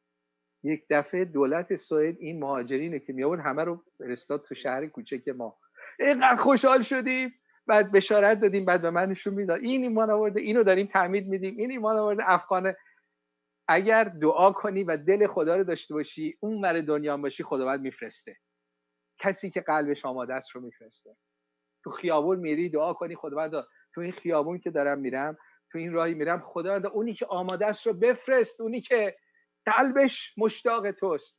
یک دفعه دولت سوئد این مهاجرینه که می آورد همه رو فرستاد تو شهر کوچیک ما. اینقدر خوشحال شدیم. بعد بشارت دادیم، بعد به من نشون میداد این ایمان آورده، اینو داریم تعمید میدیم، این ایمان آورده افغانه. اگر دعا کنی و دل خدا رو داشته باشی، اون ور دنیا باشی، خداوند میفرسته. کسی که قلبش آماده است رو میفرسته. تو خیابون میری دعا کنی خداوند تو این خیابون که دارم میرم، تو این راهی میرم، خداوند اونی که آماده است رو بفرست، اونی که قلبش مشتاق توست.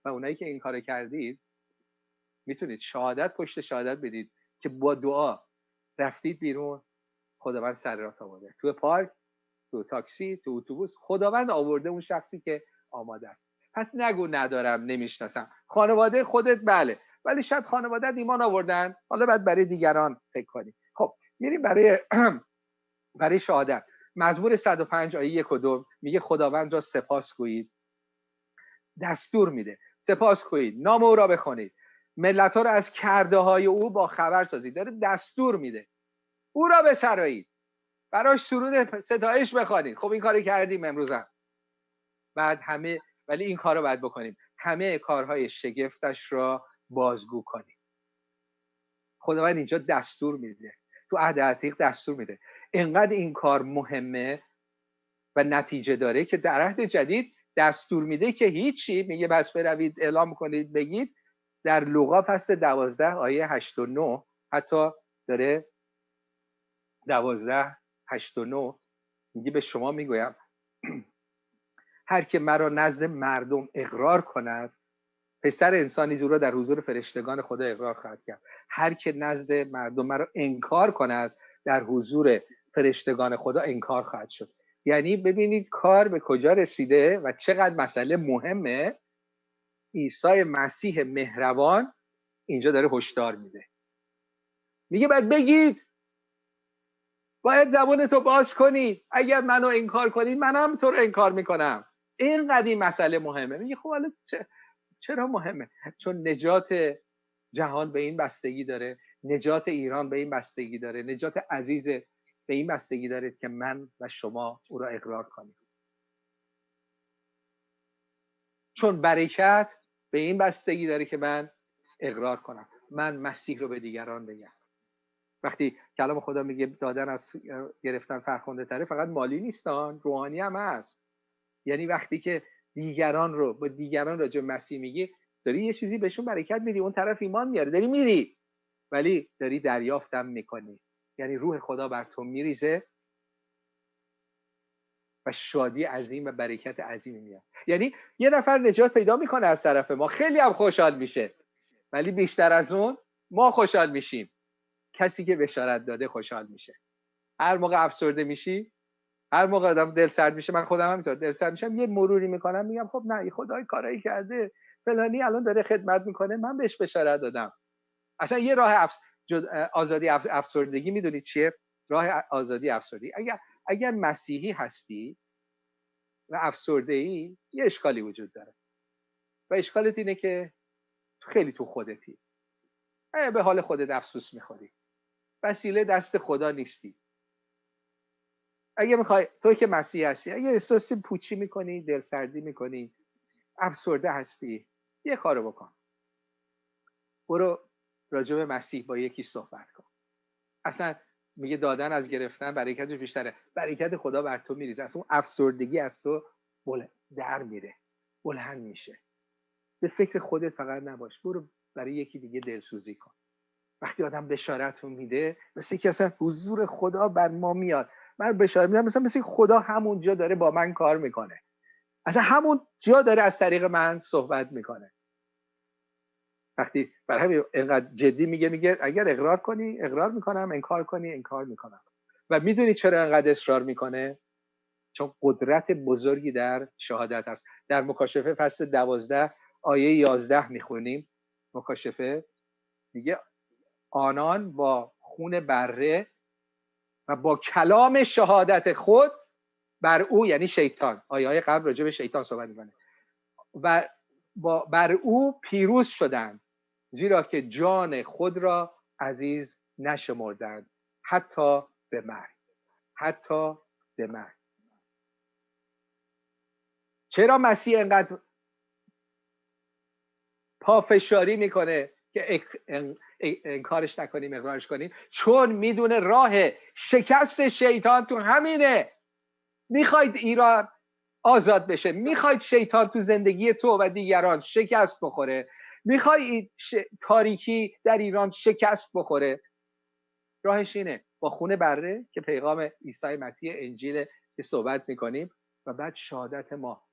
و اونایی که این کارو کردید میتونید شهادت پشت شهادت بدید که با دعا رفتید بیرون، خداوند سر راه آورده. تو پارک، تو تاکسی، تو اتوبوس، خداوند آورده اون شخصی که آماده است. پس نگو ندارم، نمیشناسم. خانواده خودت بله، ولی شاید خانواده‌ت ایمان آوردن، حالا بعد برای دیگران فکر کنی. خب میریم برای شهادت. مزمور 105 آیه 1 و 2 میگه خداوند را سپاس گویید، دستور میده سپاس گویید، نام او را بخونید، ملت‌ها را از کرده‌های او با خبر سازید. داره دستور میده او را بسرایید، براش سرود ستایش بخوانید. خب این کارو کردیم امروز هم. بعد ولی این کارو باید بکنیم، همه کارهای شگفتش را بازگو کنیم. خداوند اینجا دستور میده، تو عهد عتیق دستور میده. اینقدر این کار مهمه و نتیجه داره که در عهد جدید دستور میده که هیچی، میگه بس بروید اعلام کنید بگید. در لوقا فصل 12 آیه 8 و 9 حتی داره 12 8 و 9 میگه به شما میگویم هر که مرا نزد مردم اقرار کند پسر انسان نیز او را در حضور فرشتگان خدا اقرار خواهد کرد. هر که نزد مردم مرا انکار کند در حضور فرشتگان خدا انکار خواهد شد. یعنی ببینید کار به کجا رسیده و چقدر مسئله مهمه. عیسی مسیح مهربان اینجا داره هشدار میده، میگه باید بگید، باید زبانتو باز کنید، اگر منو انکار کنید منم تو رو انکار میکنم. اینقدر این مسئله مهمه. میگه خب حالا چرا مهمه؟ چون نجات جهان به این بستگی داره، نجات ایران به این بستگی داره، نجات عزیز به این بستگی داره که من و شما او را اقرار کنیم. چون برکت به این بستگی داره که من اقرار کنم، من مسیح رو به دیگران بگم. وقتی کلام خدا میگه دادن از گرفتن فرخنده تره، فقط مالی نیستان، روحانی هم هست. یعنی وقتی که دیگران رو با دیگران راجع به مسیح میگی، داری یه چیزی بهشون برکت میدی، اون طرف ایمان میاره، داری میری ولی داری دریافتم میکنی. یعنی روح خدا بر تو میریزه و شادی عظیم و برکت عظیمی میاد. یعنی یه نفر نجات پیدا میکنه از طرف ما، خیلی هم خوشحال میشه، ولی بیشتر از اون ما خوشحال میشیم. کسی که بشارت داده خوشحال میشه. هر موقع افسرده میشی، هر موقع آدم دل سرد میشه، من خودم همینطور دل سرد میشم، یه مروری میکنم میگم خب نه، خدای کارایی کرده، فلانی الان داره خدمت میکنه، من بهش بشارت دادم. اصلا یه راه آزادی افسردگی میدونید چیه؟ راه آزادی افسردگی. اگر مسیحی هستی و افسرده ای، یه اشکالی وجود داره و اشکالت اینه که خیلی تو خودتی، به حال خودت افسوس میخوری، وسیله دست خدا نیستی. اگه میخوای، توی که مسیحی هستی، اگه احساس پوچی میکنی، دلسردی میکنی، افسرده هستی، یه کارو بکن، برو راجع به مسیح با یکی صحبت کن. اصلا میگه دادن از گرفتن برکتش بیشتره، برکت خدا بر تو میریزه، اصلا اون افسردگی از تو در میره، بلند میشه. به فکر خودت فقط نباش، برو برای یکی دیگه دلسوزی کن. وقتی آدم بشارت میده، مثل که اصلا حضور خدا بر ما میاد. من بشارت میدم مثل خدا همونجا داره با من کار میکنه، اصلا همون جا داره از طریق من صحبت میکنه. وقتی برای همین اینقدر جدی میگه اگر اقرار کنی اقرار میکنم، انکار کنی انکار میکنم. و میدونی چرا اینقدر اصرار میکنه؟ چون قدرت بزرگی در شهادت هست. در مکاشفه فصل 12 آیه 11 میخونیم. مکاشفه میگه آنان با خون بره و با کلام شهادت خود بر او، یعنی شیطان، آیه قبل راجع به شیطان صحبت میکنه، و بر او پیروز شدند، زیرا که جان خود را عزیز نشمردند حتی به مرگ. حتی به مرگ. چرا مسیح انقدر پافشاری میکنه که انکارش نکنیم، اقرارش کنیم؟ چون میدونه راه شکست شیطان تو همینه. میخواید ایران آزاد بشه، میخواید شیطان تو زندگی تو و دیگران شکست بخوره، میخواید تاریکی در ایران شکست بخوره، راهش اینه، با خون بره که پیغام عیسی مسیح انجیل که صحبت میکنیم، و بعد شهادت ما،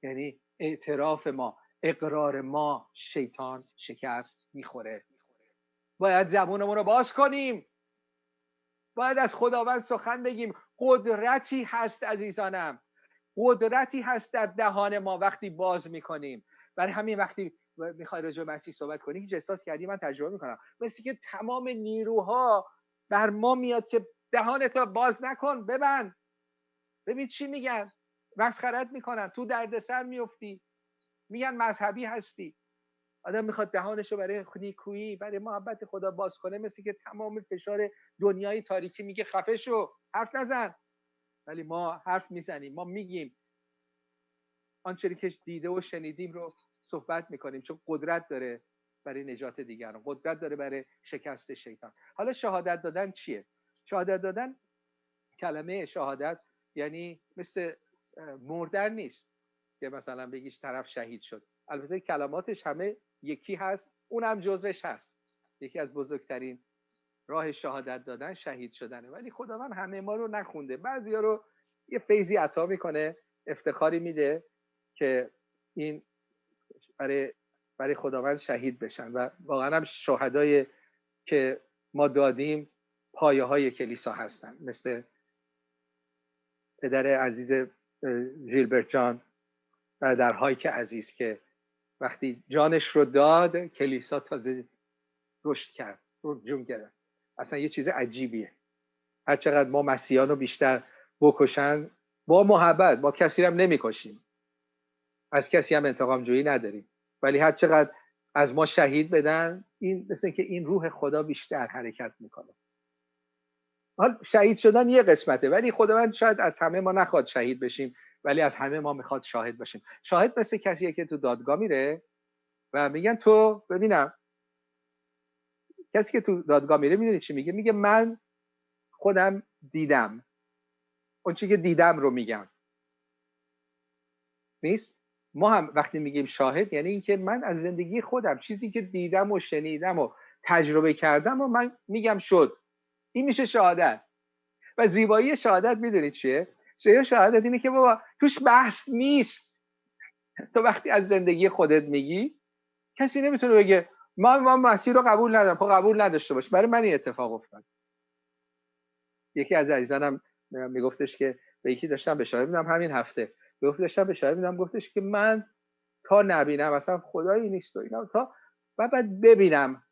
یعنی اعتراف ما، اقرار ما، شیطان شکست میخوره. باید زبونمون رو باز کنیم، باید از خداوند سخن بگیم. قدرتی هست عزیزانم، قدرتی هست در دهان ما وقتی باز میکنیم. برای همین وقتی میخوای راجع به مسیح صحبت کنی، هیچ احساس کردی من تجربه میکنم مثل که تمام نیروها بر ما میاد که دهانتو باز نکن، ببند، ببین چی میگن، مسخرت میکنن، تو دردسر میفتی، میگن مذهبی هستی. آدم میخواد دهانشو برای نیکویی، برای محبت خدا باز کنه، مثل که تمام فشار دنیای تاریکی میگه خفه شو، حرف نزن. ولی ما حرف میزنیم، ما میگیم آنچه که دیده و شنیدیم رو صحبت میکنیم، چون قدرت داره برای نجات دیگران، قدرت داره برای شکست شیطان. حالا شهادت دادن چیه؟ شهادت دادن، کلمه شهادت یعنی مثل مردن نیست. که مثلا بگیش طرف شهید شد. البته کلماتش همه یکی هست، اونم جزوش هست. یکی از بزرگترین راه شهادت دادن شهید شدنه، ولی خداوند همه ما رو نخونده. بعضیا رو یه فیضی عطا میکنه، افتخاری میده که این برای خداوند شهید بشن و واقعا هم شهدای که ما دادیم پایه های کلیسا هستن، مثل پدر عزیز ژیلبرت جان، برادر هایک عزیز که وقتی جانش رو داد کلیسا تازه رشد کرد، جون گرفت. اصلا یه چیز عجیبیه. هر چقدر ما مسیحیان رو بیشتر بکشن، با محبت، ما کسی هم نمیکشیم، از کسی هم انتقام جویی نداریم، ولی هر چقدر از ما شهید بدن، این مثل که این روح خدا بیشتر حرکت میکنه. حال شهید شدن یه قسمته، ولی خداوند شاید از همه ما نخواد شهید بشیم، ولی از همه ما میخواد شاهد باشیم. شاهد مثل کسیه که تو دادگاه میره و میگن تو ببینم، کسی که تو دادگاه میره میدونی چی میگه؟ میگه من خودم دیدم، اون چیزی که دیدم رو میگم. نیست؟ ما هم وقتی میگیم شاهد یعنی اینکه من از زندگی خودم چیزی که دیدم و شنیدم و تجربه کردم و من میگم شد. این میشه شهادت. و زیبایی شهادت میدونید چیه؟ شهادت اینه که بابا توش بحث نیست. تو وقتی از زندگی خودت میگی، کسی نمیتونه بگه من مسیح رو قبول ندارم. خب قبول نداشته باش. برای من این اتفاق افتاد. یکی از عزیزانم میگفتش که به یکی داشتم بشارت میدم همین هفته، داشتم بشارت میدم، گفتش که من تا نبینم اصلا خدایی نیست و اینا، تا بعد ببینم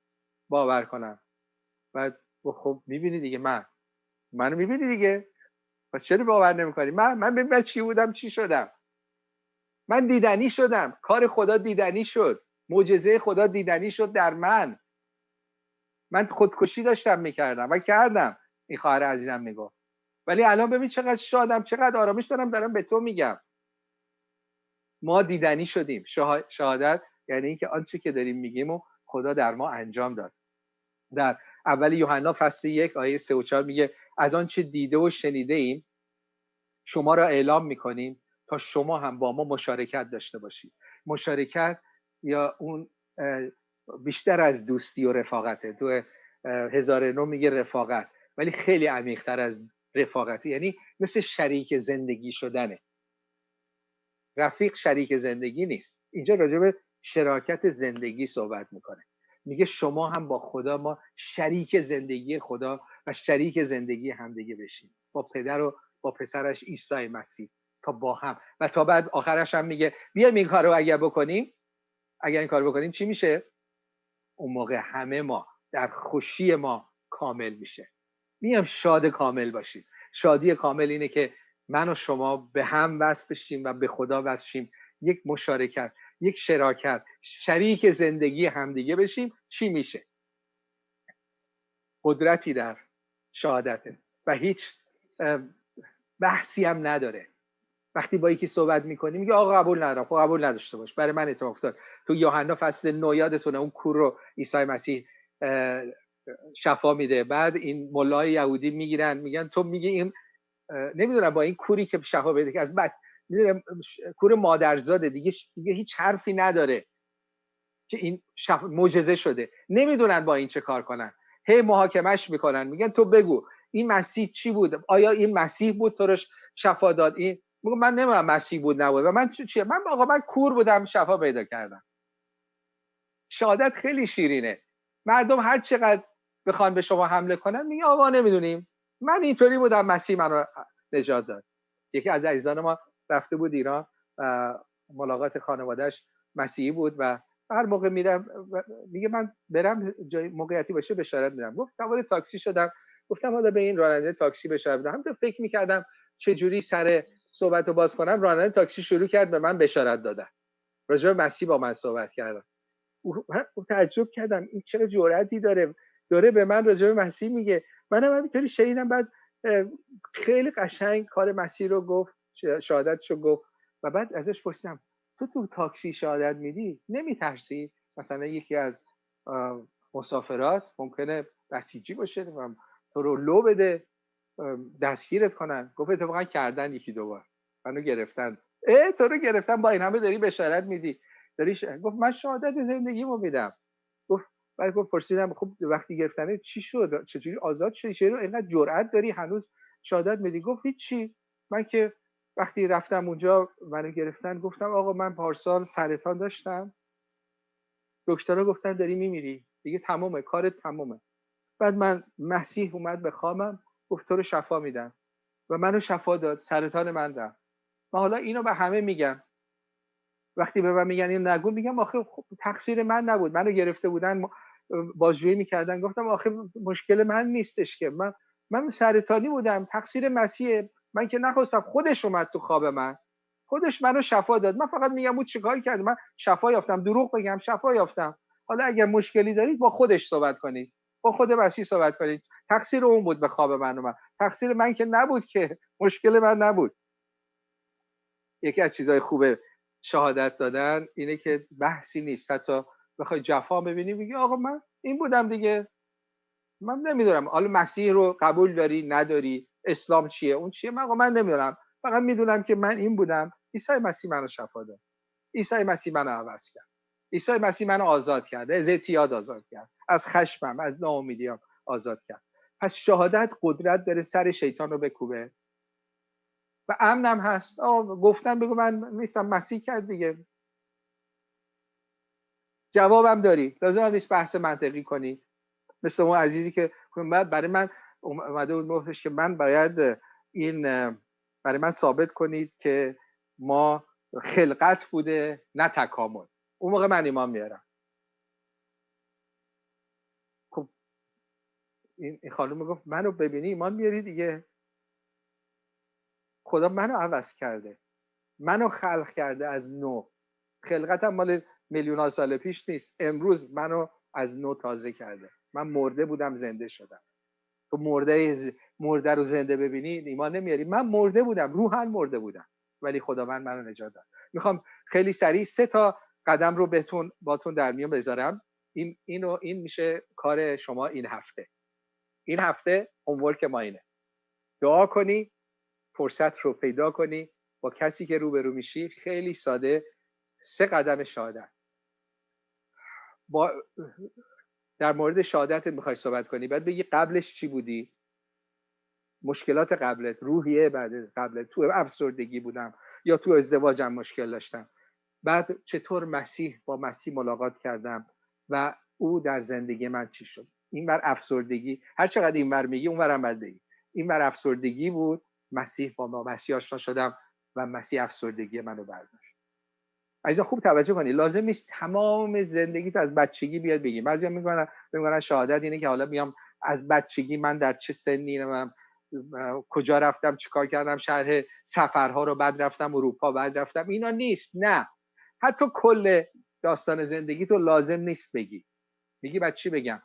باور کنم. بعد خب میبینی دیگه، منو میبینی دیگه، پس چرا باور نمیکنی؟ من ببین چی بودم چی شدم. من دیدنی شدم، کار خدا دیدنی شد، معجزه خدا دیدنی شد در من خودکشی داشتم میکردم و کردم. این خواهر عزیزم میگفت ولی الان ببین چقدر شادم، چقدر آرامش دارم به تو میگم. ما دیدنی شدیم. شهادت یعنی اینکه آنچه که داریم میگیم و خدا در ما انجام داد. در اول یوحنا فصل 1 آیه 3 و 4 میگه از آنچه دیده و شنیده ایم شما را اعلام میکنیم تا شما هم با ما مشارکت داشته باشید. مشارکت یا اون بیشتر از دوستی و رفاقته. تو 1009 میگه رفاقت، ولی خیلی عمیق‌تر از رفاقتی، یعنی مثل شریک زندگی شدنه. رفیق شریک زندگی نیست. اینجا راجع به شراکت زندگی صحبت میکنه. میگه شما هم با خدا، ما شریک زندگی خدا و شریک زندگی همدیگه بشیم، با پدر و با پسرش عیسی مسیح، تا با هم. و تا بعد آخرش هم میگه بیایم این کارو اگر این کارو بکنیم چی میشه؟ اون موقع همه ما در خوشی ما کامل میشه. میام شاد کامل باشیم. شادی کامل اینه که من و شما به هم وصل بشیم و به خدا وصل شیم، یک مشارکت، یک شراکت، شریک زندگی همدیگه بشیم. چی میشه؟ قدرتی در شهادته و هیچ بحثی هم نداره. وقتی با یکی صحبت میکنیم میگه آقا قبول ندارم. خب قبول نداشته باش. برای من اتفاق افتاد. تو یوحنا فصل 9 یادتونه اون کور رو عیسی مسیح شفا میده. بعد این ملای یهودی میگیرن میگن تو میگی این نمیدونم با این کوری که شفا بده که از بعد میدونم کور مادرزاده دیگه هیچ حرفی نداره که این معجزه شده. نمیدونن با این چه کار کنن. هی محاکمش میکنن، میگن تو بگو این مسیح چی بود؟ آیا این مسیح بود تو رو شفا داد؟ این میگه من نمیدونم مسیح بود نبود و من چیه؟ من کور بودم شفا پیدا کردم. شهادت خیلی شیرینه. مردم هر چقدر بخوان به شما حمله کنن میگه آقا نمیدونیم، من اینطوری بودم مسیح منو نجات داد. یکی از عزیزان ما رفته بود ایران و ملاقات خانواده‌اش مسیحی بود و هر موقع میرم میگه من برم جای موقعیتی باشه بشارت میدم. گفت سوار تاکسی شدم، گفتم حالا به این راننده تاکسی بشارت بدم. هم فکر میکردم چه جوری سر صحبت رو باز کنم، راننده تاکسی شروع کرد به من بشارت دادن. راجع به مسیح با من صحبت کردم. تعجب کردم این چه جرأتی داره به من راجع به مسیح میگه. منم همینطوری شنیدم. بعد خیلی قشنگ کار مسیح رو گفت، شهادتشو گفت و بعد ازش پرسیدم تو تاکسی شهادت میدی نمیترسی مثلا یکی از مسافرات ممکنه بسیجی باشه تو رو لو بده دستگیرت کنن؟ گفت اتفاقا کردن یکی دو بار منو گرفتن تو رو گرفتم با این همه داری بشارت میدی گفت من شهادت زندگیمو میدم. بعد پرسیدم خب وقتی گرفتن چی شد، چجوری آزاد شدی، چرا اینقدر جرأت داری هنوز شهادت میدی؟ گفت هیچی، من که وقتی رفتم اونجا منو گرفتن گفتم آقا من پارسال سرطان داشتم، دکترها گفتن داری میمیری دیگه، تمومه، کارت تمومه. بعد من مسیح اومد به خوابم گفت تو رو شفا میدم و منو شفا داد، سرطان من رفت. من حالا اینو به همه میگم، وقتی به من میگن این نگو، میگم آخه خب تقصیر من نبود، منو گرفته بودن بازجویی میکردن، گفتم آخه مشکل من نیستش که من سرطانی بودم، تقصیر مسیحه، من که نخواستم، خودش اومد تو خواب من، خودش منو شفا داد. من فقط میگم بود چیکار کرد، من شفا یافتم، دروغ بگم شفا یافتم. حالا اگر مشکلی دارید با خودش صحبت کنید، با خود مسیح صحبت کنید، تقصیر اون بود به خواب من اومد، تقصیر من که نبود، که مشکل من نبود. یکی از چیزهای خوبه شهادت دادن اینه که بحثی نیست، حتی بخوای جفا ببینی میگی آقا من این بودم دیگه، من نمیدونم حالا مسیح رو قبول داری نداری، اسلام چیه اون چیه، من نمیدونم، فقط میدونم که من این بودم، عیسی مسیح منو شفا داد، عیسی مسیح منو عوض کرد، عیسی مسیح منو آزاد کرد، از اعتیاد آزاد کرد، از خشمم، از ناامیدیام آزاد کرد. پس شهادت قدرت داره سر شیطان رو بکوبه و امنم هست. گفتن بگو من نیستم، مسیح کرد دیگه. جوابم داری، لازم نیست بحث منطقی کنی، مثل اون عزیزی که برای من اومده بود گفتش که من باید این برای من ثابت کنید که ما خلقت بوده نه تکامل. اون موقع من ایمان میارم. خب این خانم میگفت منو ببینی ایمان میاری دیگه، خدا منو عوض کرده، منو خلق کرده از نو، خلقتم مال میلیون سال پیش نیست، امروز منو از نو تازه کرده. من مرده بودم زنده شدم. تو مرده رو زنده ببینی ایمان نمیاری. من مرده بودم، روحاً مرده بودم، ولی خداوند منو نجات داد. میخوام خیلی سریع 3 قدم رو باتون در میون بذارم. این میشه کار شما این هفته هومورک ما اینه: دعا کنی، فرصت رو پیدا کنی با کسی که روبرو میشی، خیلی ساده 3 قدم شهادت. در مورد شهادت میخوای صحبت کنی، بعد بگی قبلش چی بودی، مشکلات قبلت، روحیه قبلت، تو افسردگی بودم یا تو ازدواجم مشکل داشتم، بعد چطور با مسیح ملاقات کردم و او در زندگی من چی شد. این بر افسردگی، هر چقدر این بر میگی اون برم بعد بگی. این بر افسردگی بود، با مسیح آشنا شدم و مسیح افسردگی منو برداشت. عزیزان خوب توجه کنید، لازم نیست تمام زندگیت از بچگی بیاد بگی. بعضیا میگن شهادت اینه که حالا میام از بچگی من در چه سنی کجا رفتم، چیکار کردم، شرح سفرها رو، بعد رفتم اروپا، بعد رفتم، اینا نیست. نه، حتی کل داستان زندگی تو لازم نیست بگی. میگی بعد چی بگم؟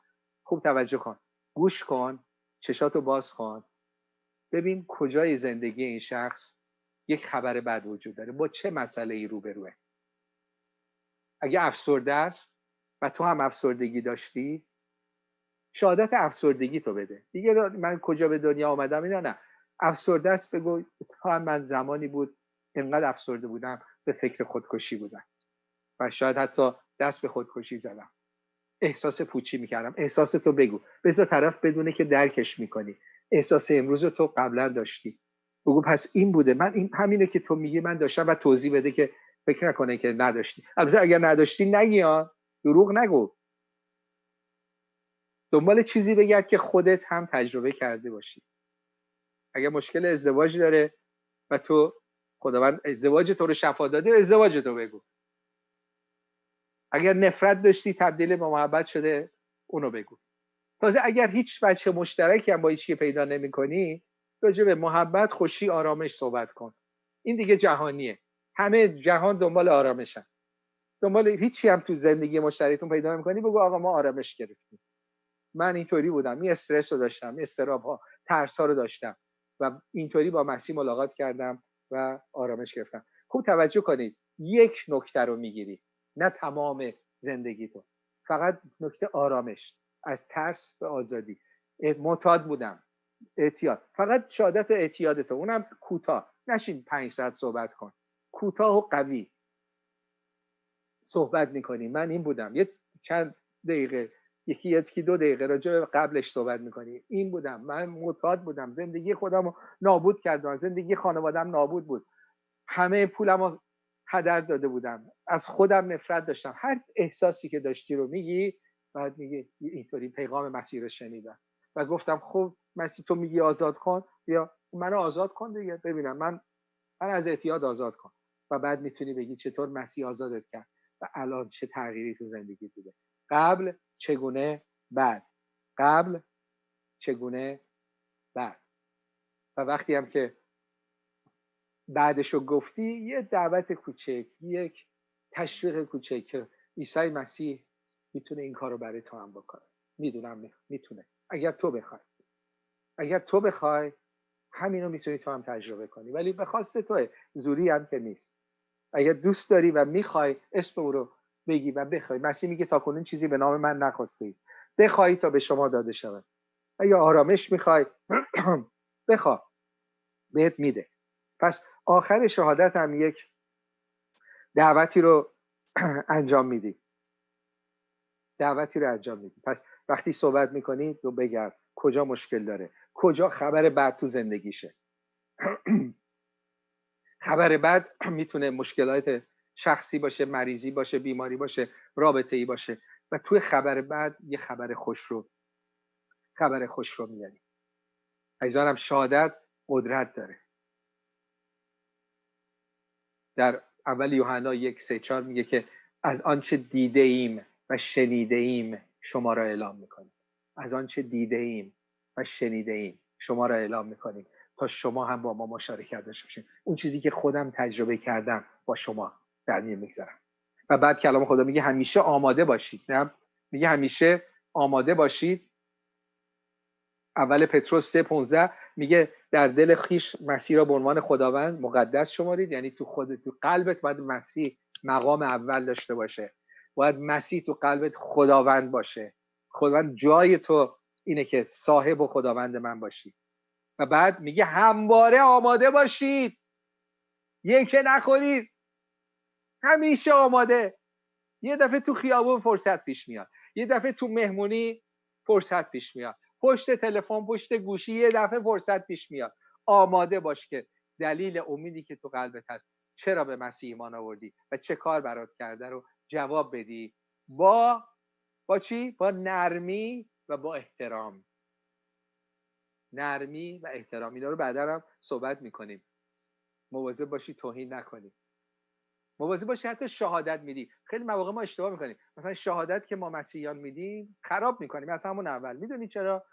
خوب توجه کن، گوش کن، چشاتو باز کن، ببین کجای زندگی این شخص یک خبر بد وجود داره، با چه مسئله ای روبروه. اگه افسرده است و تو هم افسردگی داشتی، شهادت افسردگی تو بده دیگه. من کجا به دنیا آمدم اینا نه، افسرده است بگو تا من زمانی بود اینقدر افسرده بودم به فکر خودکشی بودم و شاید حتی دست به خودکشی زدم، احساس پوچی میکردم. احساس تو بگو، بذار طرف بدونه که درکش میکنی. احساس امروز تو قبلا داشتی، بگو پس این بوده، من همینه که تو میگی من داشتم و توضیح بده که فکر نکنه که نداشتی. البته اگر نداشتی نگی، دروغ نگو، دنبال چیزی بگرد که خودت هم تجربه کرده باشی. اگر مشکل ازدواج داره و تو خداوند ازدواج تو رو شفا داده، ازدواج تو بگو. اگر نفرت داشتی تبدیل به محبت شده، اونو بگو. تازه اگر هیچ بچه مشترکی هم با هیچکی پیدا نمی‌کنی، راجع به محبت، خوشی، آرامش صحبت کن. این دیگه جهانیه، همه جهان دنبال آرامشن. دنبال هیچی هم تو زندگی مشترکتون پیدا نمی‌کنی، بگو آقا ما آرامش گرفتیم، من اینطوری بودم، این استرس رو داشتم، استراب‌ها، ترس‌ها رو داشتم و اینطوری با مسیح ملاقات کردم و آرامش گرفتم. خوب توجه کنید، یک نکته رو میگیری، نه تمام زندگیتون، فقط نکته آرامش، از ترس به آزادی. معتاد بودم، اعتیاد، فقط شهادت اعتیادت، اونم کوتاه، نشین 5 ساعت صحبت کن، کوتاه و قوی صحبت میکنیم. من این بودم، یه چند دقیقه، یکی 2 دقیقه راجع به قبلش صحبت میکنیم. این بودم، من معتاد بودم، زندگی خودم رو نابود کردم، زندگی خانوادم نابود بود، همه پولم رو هدر داده بودم، از خودم نفرت داشتم. هر احساسی که داشتی رو میگی، بعد میگی اینطوری پیغام مسیح رو شنیدم و گفتم خب مسیح تو میگی آزاد کن، بیا منو آزاد کن دیگه، ببینم من از اعتیاد آزاد کن. و بعد میتونی بگی چطور مسیح آزادت کرد و الان چه تغییری تو زندگی بوده. قبل چگونه، بعد. قبل چگونه، بعد. و وقتی هم که بعدشو گفتی، یه دعوت کوچک، یک تشویق کوچک که عیسی مسیح میتونه این کارو برای تو هم بکنه. میدونم میتونه، اگر تو بخوای همینو میتونی تو هم تجربه کنی، ولی به خواست توه، زوری هم که نیست. اگر دوست داری و میخوای اسم او رو بگی و بخوای، مسیح میگه تا کنون چیزی به نام من نخواستید، بخوایی تا به شما داده شود. اگر آرامش میخوای بخوا، بهت میده. پس آخر شهادت هم یک دعوتی رو انجام میدی. پس وقتی صحبت میکنی تو بگرد کجا مشکل داره، کجا خبر بد تو زندگیشه. خبر بد میتونه مشکلات شخصی باشه، مریضی باشه، بیماری باشه، رابطه‌ای باشه، و توی خبر بد یه خبر خوش رو میاری. عزیزانم، شهادت قدرت داره. در اول یوحنا 1:3-4 میگه که از آنچه دیده ایم و شنیده ایم شما را اعلام میکنیم. از آنچه دیده ایم و شنیده ایم شما را اعلام میکنیم تا شما هم با ما مشارکت داشته باشید. اون چیزی که خودم تجربه کردم با شما در میون میگذارم. و بعد کلام خدا میگه همیشه آماده باشید. نه میگه همیشه آماده باشید. اول پتروس 3:15 میگه در دل خیش مسیح را به عنوان خداوند مقدس شمارید. یعنی تو قلبت باید مسیح مقام اول داشته باشه، باید مسیح تو قلبت خداوند باشه. خداوند جای تو اینه که صاحب و خداوند من باشی. و بعد میگه همواره آماده باشید، که نخورید، همیشه آماده. یه دفعه تو خیابون فرصت پیش میاد، یه دفعه تو مهمونی فرصت پیش میاد، پشت تلفن، پشت گوشی یه دفعه فرصت پیش میاد. آماده باش که دلیل امیدی که تو قلبت هست، چرا به مسیح ایمان آوردی و چه کار برات کرده رو جواب بدی با چی؟ با نرمی و با احترام. نرمی و احترام، اینا رو بعدا هم صحبت میکنیم. مواظب باشی توهین نکنی. مواظب باشی حتی شهادت میدی. خیلی مواقع ما اشتباه میکنیم. مثلا شهادت که ما مسیحیان میدیم خراب میکنیم از همون اول. میدونی چرا؟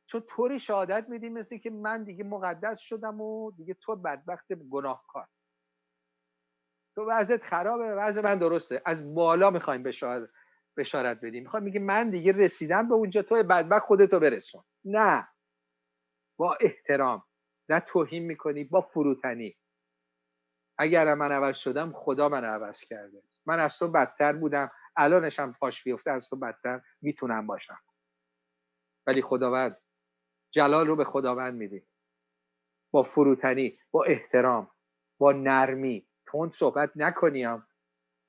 چون طوری شهادت میدیم مثل که من دیگه مقدس شدم و دیگه تو بدبخت گناهکار، تو وضعت خرابه، وضع من درسته. از بالا میخوایم بشارت بدیم. میخوایم میگه من دیگه رسیدم به اونجا، تو بدبخت خودتو برسون. نه، با احترام، نه توهین میکنی، با فروتنی. اگر من عوض شدم خدا من عوض کرده. من از تو بدتر بودم، الانشم پاش بیفته از تو بدتر میتونم باشم. ولی خداوند، جلال رو به خداوند میدی. با فروتنی، با احترام، با نرمی. تند صحبت نکنیم.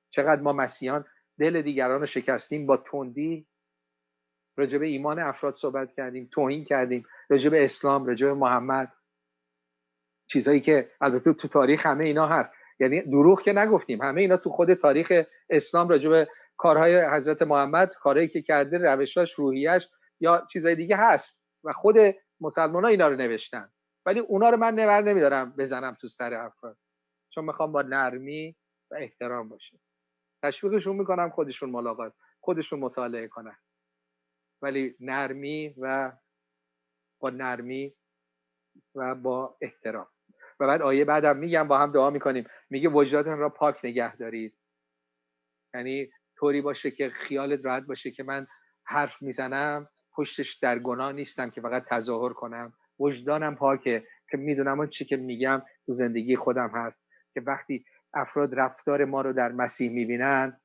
چقدر ما مسیحیان دل دیگران رو شکستیم با تندی. راجع به ایمان افراد صحبت کردیم، توهین کردیم، راجع به اسلام، راجع به محمد، چیزایی که البته تو تاریخ همه اینا هست. یعنی دروغ که نگفتیم، همه اینا تو خود تاریخ اسلام راجع به کارهای حضرت محمد، کارهایی که کرده، روشاش، روحیش یا چیزای دیگه هست و خود مسلمان‌ها اینا رو نوشتن. ولی اونا رو من نور نمیدارم بزنم تو سر افراد، چون میخوام با نرمی و احترام باشه. تشویقشون میکنم خودشون مطالعه کنن، ولی نرمی و با احترام. و بعد آیه بعدم میگم، با هم دعا میکنیم، میگه وجدانتون را پاک نگه دارید. یعنی طوری باشه که خیالت راحت باشه که من حرف میزنم پشتش در گناه نیستم که فقط تظاهر کنم. وجدانم پاکه که میدونم اون چی که میگم تو زندگی خودم هست، که وقتی افراد رفتار ما رو در مسیح میبینن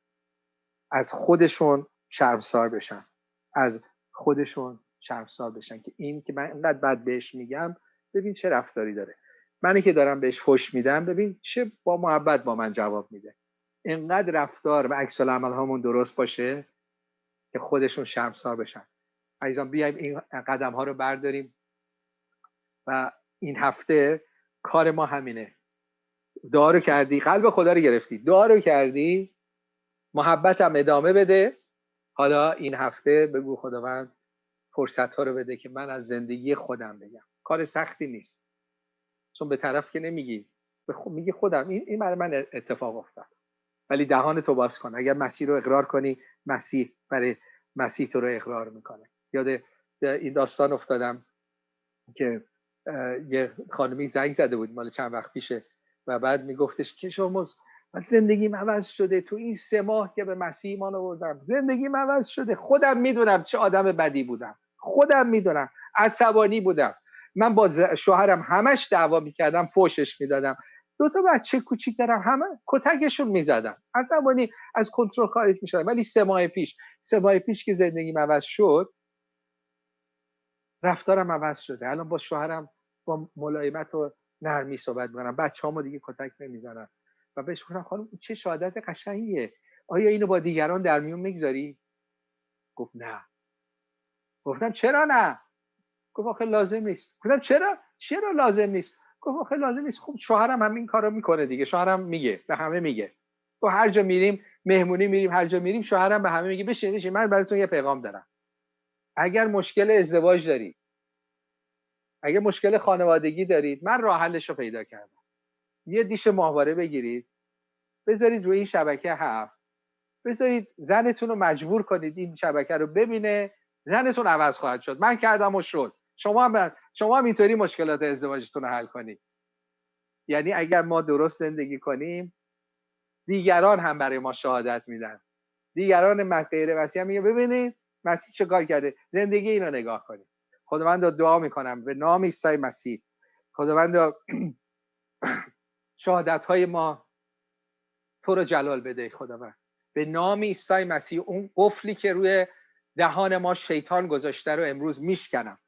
از خودشون شرمسار بشن که این که من اینقدر بد بهش میگم، ببین چه رفتاری داره. منی که دارم بهش فحش میدم، ببین چه با محبت با من جواب میده. اینقدر رفتار و عکس العمل هامون درست باشه که خودشون شرمسار بشن. عزیزان بیایم این قدم ها رو برداریم و این هفته کار ما همینه. دعا رو کردی، قلب خدا رو گرفتی، دعا رو کردی، محبتم ادامه بده. حالا این هفته بگو خداوند فرصت ها رو بده که من از زندگی خودم بگم. کار سختی نیست، چون به طرف که نمیگی، میگی خودم این برای من اتفاق افتاد. ولی دهان تو باز کن. اگر مسیح رو اقرار کنی، مسیح برای مسیح تو رو اقرار میکنه. یاد این داستان افتادم که یه خانمی زنگ زده بود مال چند وقت پیشه و بعد میگفتش که شما زندگیم عوض شده تو این 3 ماه که به مسیح ایمان آوردم، زندگیم عوض شده. خودم میدونم چه آدم بدی بودم، خودم میدونم عصبانی بودم. من با شوهرم همش دعوا میکردم، فحشش میدادم. 2 تا بچه کوچیک دارم، همه کتکشون میزدم، عصبانی از کنترل خارج میشدم. ولی 3 ماه پیش که زندگیم عوض شد، رفتارم عوض شده. الان با شوهرم با ملایمت و نرمی صحبت میکنم، بچه‌هامو دیگه کتک نمیزنم و بهش گفتم خانم چه شهادت قشنگیه، آیا اینو با دیگران در میون میگذاری؟ گفت نه. گفتم چرا نه؟ گفت آخه لازم نیست. گفتم چرا لازم نیست؟ گفت آخه لازم نیست. خب شوهرم همین کارو میکنه دیگه، شوهرم میگه، به همه میگه. تو هر جا میریم، مهمونی میریم، هر جا میریم، شوهرم به همه میگه بشین من براتون یه پیغام دارم. اگر مشکل ازدواج دارید، اگر مشکل خانوادگی دارید، من راه حلش رو پیدا کردم. یه دیش ماهواره بگیرید، بذارید روی این شبکه 7، بذارید زنتون رو مجبور کنید این شبکه رو ببینه، زنتون عوض خواهد شد. من کردم و شد. شما هم اینطوری مشکلات ازدواجتون رو حل کنید. یعنی اگر ما درست زندگی کنیم، دیگران هم برای ما شهادت میدن. دیگران غیر مسیح هم میگه ببینید مسیح چه کار کرده، زندگی اینو نگاه کنید. خداوند دعا میکنم به نام عیسی مسیح، خداوند شهادت های ما تو رو جلال بده. خداوند به نام عیسی مسیح اون قفلی که روی دهان ما شیطان گذاشته رو امروز میشکنم.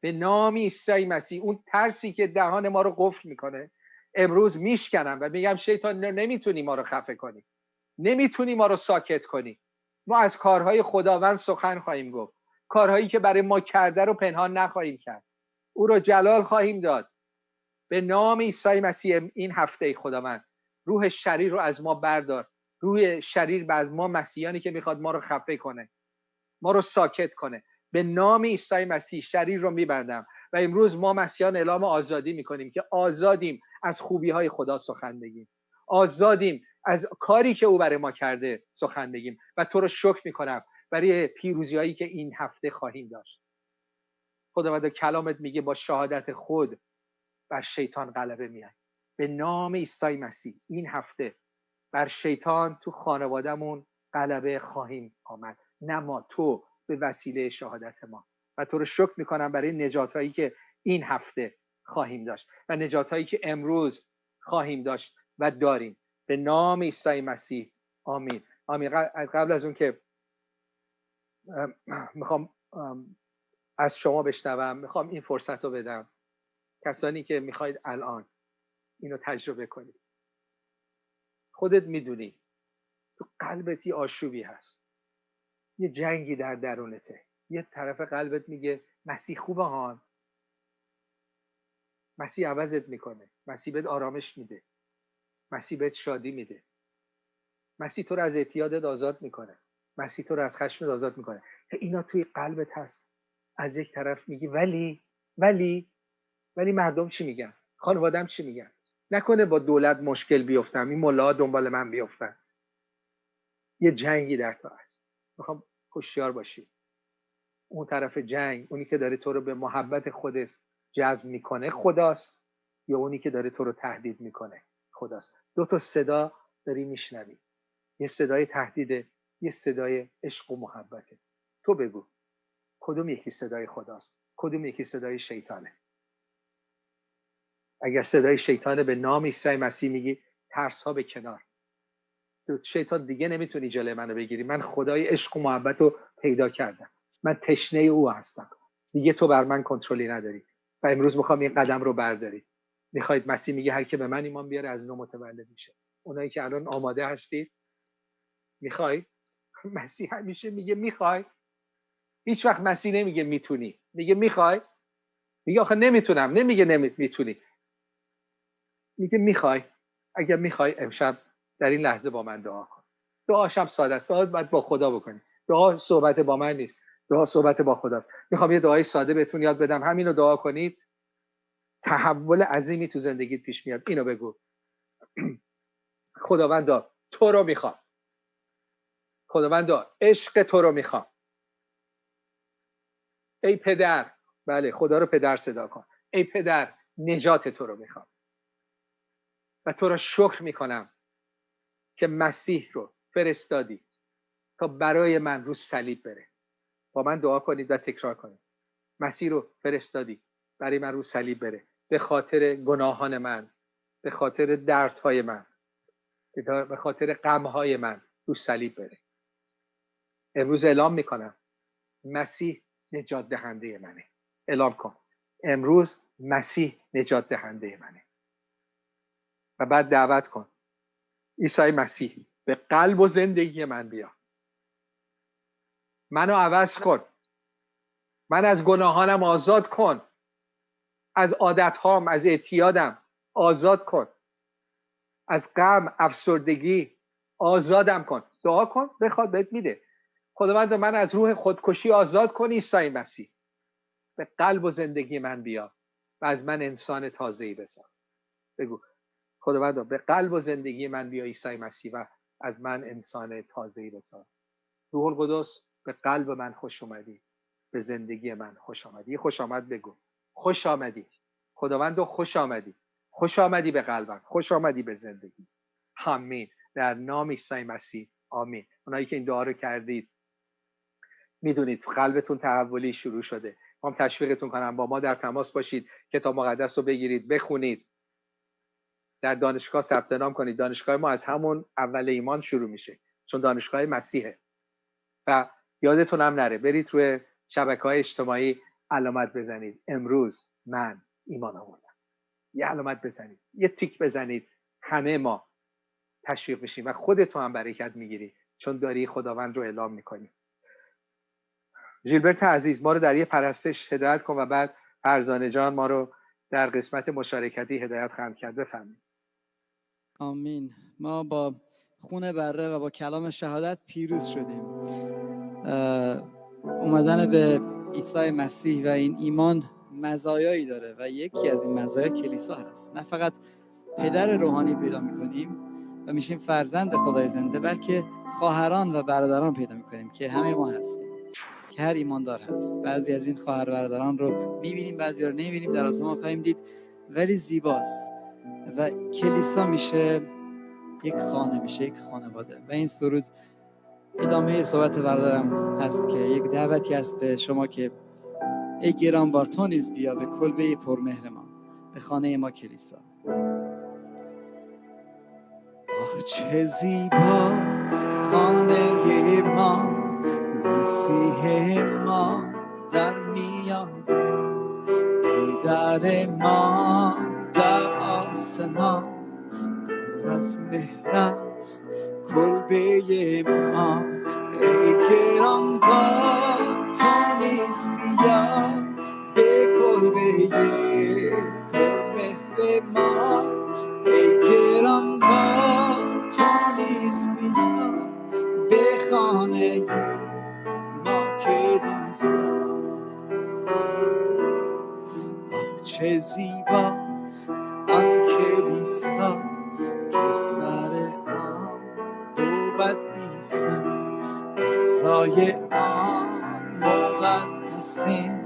به نام عیسی مسیح اون ترسی که دهان ما رو قفل میکنه امروز میشکنم و میگم شیطان نمیتونی ما رو خفه کنی، نمیتونی ما رو ساکت کنی. ما از کارهای خداوند سخن خواهیم گفت، کارهایی که برای ما کرده رو پنهان نخواهیم کرد، او رو جلال خواهیم داد. به نام عیسی مسیح این هفته خداوند روح شریر رو از ما بردار. روح شریر از ما مسیحیانی که میخواد ما رو خفه کنه، ما رو ساکت کنه، به نام عیسی مسیح شریر رو میبندم و امروز ما مسیحیان اعلام آزادی میکنیم که آزادیم از خوبی های خدا سخن بگیم، آزادیم از کاری که او برای ما کرده سخن بگیم و تو رو شکر میکنم برای پیروزی هایی که این هفته خواهیم داشت. خداوند کلامت میگه با شهادت خود بر شیطان غلبه میاد. به نام عیسی مسیح این هفته بر شیطان تو خانوادهمون غلبه خواهیم آمد، نه ما، تو، به وسیله شهادت ما. و تو رو شکر میکنم برای نجات هایی که این هفته خواهیم داشت و نجات هایی که امروز خواهیم داشت و داریم. به نام عیسی مسیح آمین. آمین. قبل از اون که میخوام از شما بشنوم، میخوام این فرصت رو بدم کسانی که میخواید الان اینو تجربه کنید. خودت میدونی تو قلبت یه آشوبی هست، یه جنگی در درونته. یه طرف قلبت میگه مسیح خوبه ها، مسیح عوضت میکنه، مسیح بهت آرامش میده، مسیح بهت شادی میده، مسیح تو رو از اعتیادت آزاد میکنه، مسیح تو رو از خشمت آزاد میکنه. اینا توی قلبت هست. از یک طرف میگی ولی مردم چی میگن؟ خانوادم چی میگن؟ نکنه با دولت مشکل بیفتم، این ملاها دنبال من بیفتن. یه جنگی در تو هست. میخوام هوشیار باشی. اون طرف جنگ، اونی که داره تو رو به محبت خودت جذب میکنه خداست، یا اونی که داره تو رو تهدید میکنه خداست. 2 تا صدا داری میشنوی، یه صدای تهدیده، یه صدای عشق و محبته. تو بگو کدوم یکی صدای خداست، کدوم یکی صدای شیطانه؟ اگر صدای شیطانه به نام عیسی مسیح میگی ترس ها به کنار. شیطان دیگه نمیتونی جلوی منو بگیری. من خدای عشق و محبت رو پیدا کردم، من تشنه او هستم، دیگه تو بر من کنترلی نداری. و امروز میخوام این قدم رو برداری. میخواید؟ مسیح میگه هر که به من ایمان بیاره از نو متولد میشه. اونایی که الان آماده هستید میخواید؟ مسیح همیشه میگه میخوای. هیچ وقت مسیح نمیگه میتونی، میگه میخوای. میگه آخه نمیتونم، نمیگه میتونی، میگه میخوای. اگر میخوای امشب در این لحظه با من دعا کن. دعاش هم ساده است. دعا باید با خدا بکنی. دعا صحبت با من نیست، دعا صحبت با خداست. میخوام یه دعای ساده بهتون یاد بدم، همین رو دعا کنید، تحول عظیمی تو زندگیت پیش میاد. اینو بگو: خداوندا تو رو میخوام، خداوندا عشق تو رو میخوام. ای پدر، بله خدا رو پدر صدا کن، ای پدر نجات تو رو میخوام و تو رو شکر میکنم که مسیح رو فرستادی تا برای من رو صلیب بره. با من دعا کنید و تکرار کنید: مسیح رو فرستادی برای من رو صلیب بره، به خاطر گناهان من، به خاطر دردهای من، به خاطر غمهای من رو صلیب بره. امروز اعلام میکنم مسیح نجات دهنده منه. اعلام کن امروز مسیح نجات دهنده منه. و بعد دعوت کن: عیسی مسیح به قلب و زندگی من بیا، منو عوض کن، من از گناهانم آزاد کن، از عادتهام، از اعتیادم آزاد کن، از غم، افسردگی آزادم کن. دعا کن، بخواد بهت میده. خداوند من از روح خودکشی آزاد کن عیسی مسیح، به قلب و زندگی من بیا و از من انسان تازه‌ای بساز. بگو: خداوند به قلب و زندگی من بیا عیسی مسیح و از من انسان تازه‌ای بساز. روح القدس به قلب من خوش اومدی، به زندگی من خوش آمدی. خوش آمد بگو: خوش آمدی خداوند، خوش آمدی، خوش آمدی به قلبم، خوش آمدی به زندگی. آمین. در نام عیسی مسیح آمین. اونایی که این دعا رو کردید میدونید قلبتون تحولی شروع شده. من تشویقتون کنم با ما در تماس باشید، کتاب مقدس رو بگیرید، بخونید، در دانشگاه ثبت نام کنید. دانشگاه ما از همون اول ایمان شروع میشه، چون دانشگاه مسیحه. و یادتون هم نره برید روی شبکه‌های اجتماعی علامت بزنید: امروز من ایمان آوردم. یه علامت بزنید، یه تیک بزنید. همه ما تشویق میشیم و خودتون هم برکت میگیری، چون داری خداوند رو اعلام میکنی. ژیلبرت عزیز، ما رو در یه پرستش هدایت کن و بعد فرزانه جان ما رو در قسمت مشارکتی هدایت خواهند کرد. بفرمایید. آمین. ما با خون بره و با کلام شهادت پیروز شدیم. اومدن به عیسی مسیح و این ایمان مزایایی داره و یکی از این مزایا کلیسا هست. نه فقط پدر روحانی پیدا میکنیم و میشیم فرزند خدای زنده، بلکه خواهران و برادران پیدا میکنیم که همه ما هستیم، که هر ایماندار هست. بعضی از این خواهر برادران رو میبینیم، بعضی رو نمیبینیم، در آسمان خواهیم دید، ولی زیباست. و کلیسا میشه یک خانه، میشه یک خانواده. و این سرود ادامه صحبت برادرم هست که یک دعوتی هست به شما که ای گرانبار تو نیز بیا به کلبه پرمهر ما، به خانه ما کلیسا. آه چه زیباست خانه ما، مسیح ما در میان، در ما در آسمان، پر از مهر است کلبه ما. ای گرانبار تو نیز بیا به کلبه پرمهر ما. ای گرانبار تو نیز بیا به خانه ما کلیسا. چه زیباست آن کلیسا که سر آن بود عیسی، اعضای آن مقدسیم،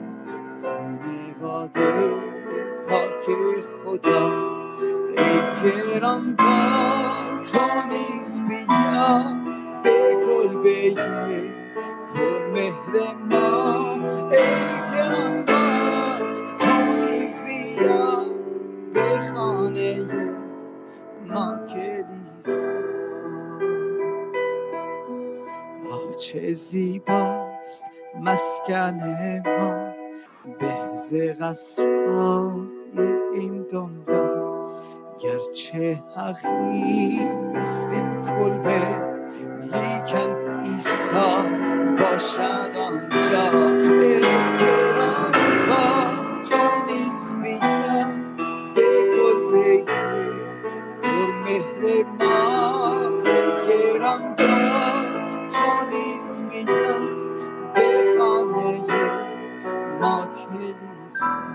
خانواده پاک خدا. ای گرانبار تو نیز بیا به کلبه پرمهر ما. ای گرانبار تو نیز بیا به خانه ما کلیسا. آه چه زیباست مسکن ما، به ز قصرهای این دنیا. گرچه حقیر استیم کلبه لیکن عیسی باشد آنجا. ای گرانبار تو نیز بیا به کلبه پرمهر ما. ای گرانبار تو نیز بیا به خانه ما کلیسا.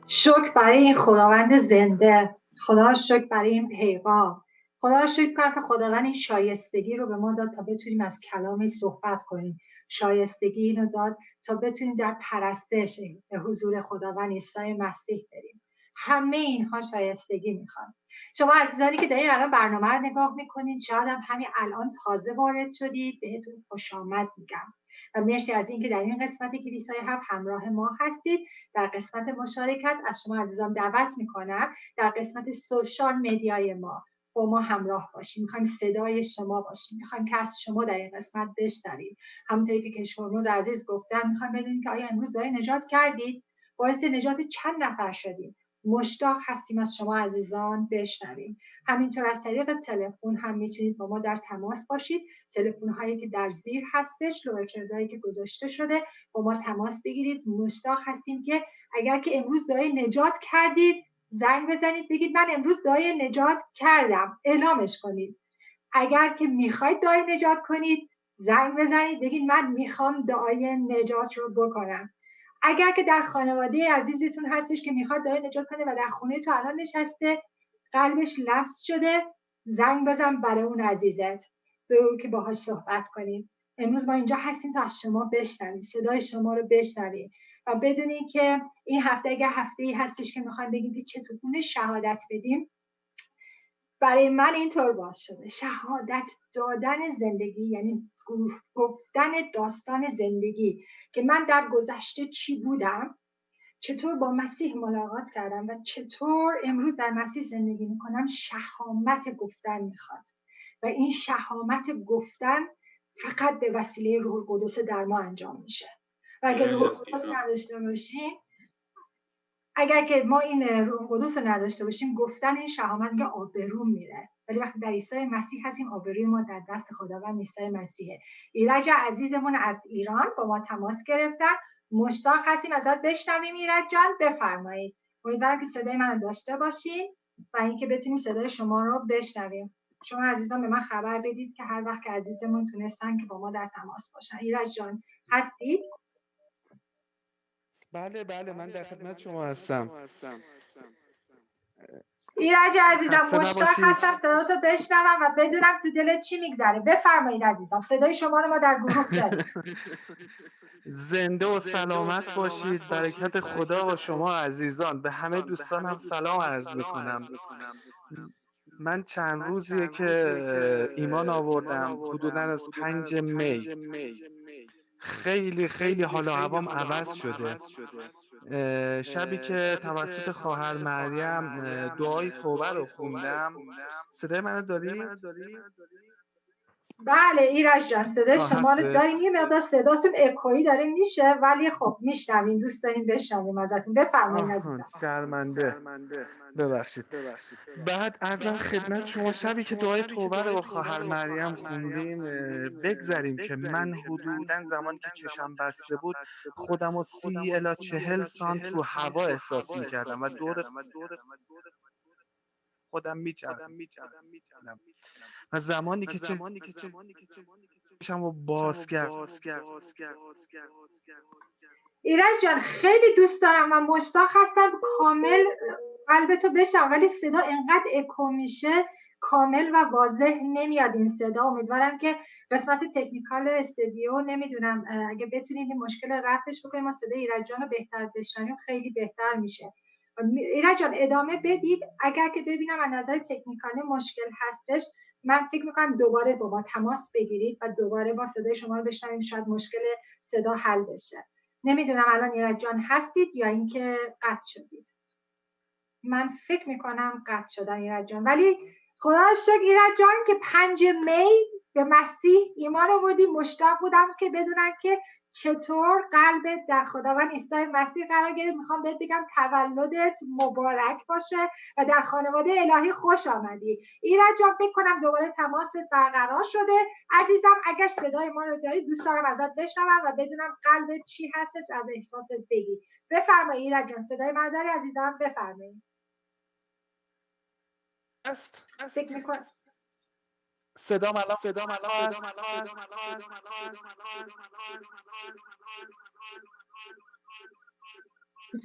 شکر برای این خداوند زنده، خدا شکر برای این پیغام، خدا شکر کنم که خداوند این شایستگی رو به ما داد تا بتونیم از کلامش صحبت کنیم. شایستگی اینو داد تا بتونیم در پرستش به حضور خداوند عیسی مسیح بریم. همه اینها شایستگی میخوان. شما عزیزانی که دارین الان برنامه رو نگاه میکنین، شاید هم همین الان تازه وارد شدید، بهتون خوش آمد میگم و مرسی از اینکه در این قسمت کلیسای 7 همراه ما هستید. در قسمت مشارکت از شما عزیزان دعوت میکنم در قسمت سوشال مدیای ما با ما همراه باشیم. میخوایم صدای شما باشیم، میخوایم که از شما در این قسمت بشنویم. همونطوری که کشورنوز عزیز گفتن، میخوایم بدونیم که آیا امروز دعای نجات کردید؟ باعث نجات چند نفر شدید؟ مشتاق هستیم از شما عزیزان بشنویم. همینطور از طریق تلفن هم میتونید با ما در تماس باشید. تلفن هایی که در زیر هستش، لوکردایی که گذاشته شده، با ما تماس بگیرید. مشتاق هستیم که اگر که امروز دعای نجات کردید زنگ بزنید بگید من امروز دعای نجات کردم، اعلامش کنید. اگر که میخواید دعای نجات کنید زنگ بزنید بگید من میخوام دعای نجات رو بکنم. اگر که در خانواده عزیزتون هستش که میخواد دعای نجات کنه و در خونه تو الان نشسته قلبش لمس شده، زنگ بزن برای اون عزیزت، به اون که باهاش صحبت کنید. امروز ما اینجا هستیم تا از شما بشنویم، صدای شما رو بشنویم و بدونید که این هفته اگر هفته‌ای هستش که میخوایم بگیم که چطور شهادت بدیم، برای من اینطور باز شده. شهادت دادن زندگی یعنی گفتن داستان زندگی که من در گذشته چی بودم، چطور با مسیح ملاقات کردم و چطور امروز در مسیح زندگی میکنم. شهامت گفتن میخواد و این شهامت گفتن فقط به وسیله روح القدس در ما انجام میشه. و اگر روح القدس نداشته باشیم، اگر که ما این روح القدس رو نداشته باشیم، گفتن این شهامت میگه آبرو میره. ولی وقتی در عیسی مسیح هستیم، آبروی ما در دست خداوند عیسی مسیحه. ایرج عزیزمون از ایران با ما تماس گرفتن. مشتاق هستیم ازت بشنویم. ایرج جان بفرمایید. امیدوارم که صدای منو داشته باشین و اینکه بتونیم صدای شما رو بشنویم. شما عزیزان به من خبر بدید که هر وقت که عزیزمون تونستن که با ما در تماس باشن. ایرج جان هستید؟ بله من در خدمت شما هستم. ایرج عزیزم مشتاق هستم صداتو بشنوم و بدونم تو دلت چی میگذره. بفرمایید عزیزم، صدای شما رو ما در گروه داریم. زنده و سلامت باشید. برکت خدا با شما عزیزان. به همه دوستانم سلام عرض میکنم. من چند روزیه که ایمان آوردم، حدوداً از 5 می. خیلی حال و هوام عوض شده. شبی که توسط خواهر مریم دعای توبه رو خوندم. صدای منو داری؟ بله ایرج جان صدای شما رو داریم. یه مقدار صداتون اکویی داره میشه ولی خب میشنویم، دوست داریم بشنویم ازتون. بفرمایید عزیزم. شرمنده ببخشید. بعد ازم خدمت شما شبی که دعای توبه رو با خواهر مریم خوندیم بگذاریم که من حدوداً زمانی که چشم بسته بود خودم رو 30 الی 40 سانت رو هوا احساس میکردم و دور خودم میچرخیدم و زمانی که چشم رو باز کردم. ایرج جان خیلی دوست دارم و مشتاق هستم کامل قلبتو بشم، ولی صدا انقدر اکو میشه کامل و واضح نمیاد این صدا. امیدوارم که قسمت تکنیکال استودیو نمیدونم اگه بتونید این مشکل رفعش بکنیم ما صدای ایرج جان رو بهتر بشنویم خیلی بهتر میشه. ایرج جان ادامه بدید. اگر که ببینم از نظر تکنیکالی مشکل هستش من فکر میکنم دوباره با ما تماس بگیرید و دوباره با صدای شما رو بشنویم، شاید مشکل صدا حل بشه. نمیدونم الان ایرج جان هستید یا اینکه قطع شدید. من فکر میکنم قطع شدن ایرج جان، ولی خدا شکر ایرج جان که 5 می به مسیح ایمان آوردی. مشتاق بودم که بدونم که چطور قلبت در خداوند عیسی مسیح قرار گرفت. میخوام بهت بگم تولدت مبارک باشه و در خانواده الهی خوش آمدی. ایرج جان فکر کنم دوباره تماست برقرار شده. عزیزم اگر صدای ما رو داری دوست دارم ازت بشنوم و بدونم قلبت چی هستش از احساست بگی. بفرمایید ایرج جان، صدای من داری عزیزم؟ بفرمایید. فکر می‌کنم صدام الان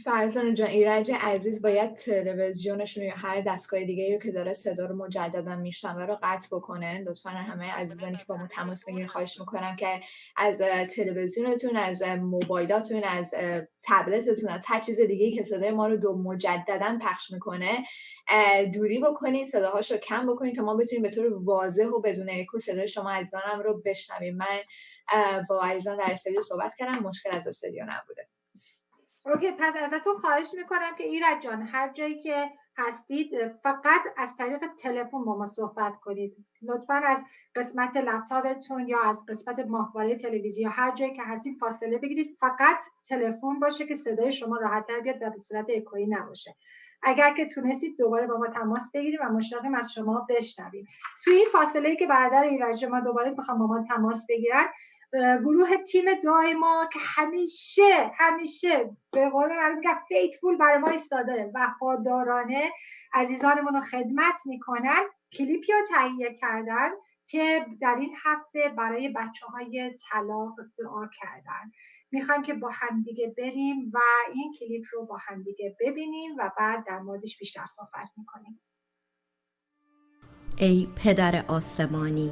فرزانه جان، ایرج عزیز باید تلویزیونشون یا هر دستگاه دیگه رو که داره صدا رو مجددا میشنوه رو قطع بکنه. لطفا همه عزیزانی که با ما تماس میگیرن خواهش میکنم که از تلویزیونتون، از موبایلاتون، از تبلتتون، از هر چیز دیگه که صدای ما رو مجددا پخش میکنه دوری بکنین، صداهاش رو کم بکنین تا ما بتونیم به طور واضح و بدون اکو صدای شما عزیزانم رو بشنویم. من با عزیزان در استودیو صحبت کردم، مشکل از استودیو نبوده. اوکی، پس ازتون خواهش میکنم که ایرج جان هر جایی که هستید فقط از طریق تلفن با ما صحبت کنید. لطفاً از قسمت لپتاپتون یا از قسمت ماهواره تلویزیون هر جایی که هستید فاصله بگیرید. فقط تلفن باشه که صدای شما راحت‌تر بیاد و به صورت اکویی نباشه. اگر که تونستید دوباره با ما تماس بگیرید و مشتاقیم از شما بشنویم. توی این فاصله‌ای که برادر ایرج ما دوباره می‌خوام با ما تماس بگیرن، گروه تیم دعای ما که همیشه به قول من میگم فیتفول برای ما ایستاده، وفادارانه عزیزانمون رو خدمت میکنن، کلیپی رو تهیه کردن که در این هفته برای بچه‌های طلاق دعا کردن. میخوایم که با همدیگه بریم و این کلیپ رو با همدیگه ببینیم و بعد در موردش بیشتر صحبت میکنیم. ای پدر آسمانی،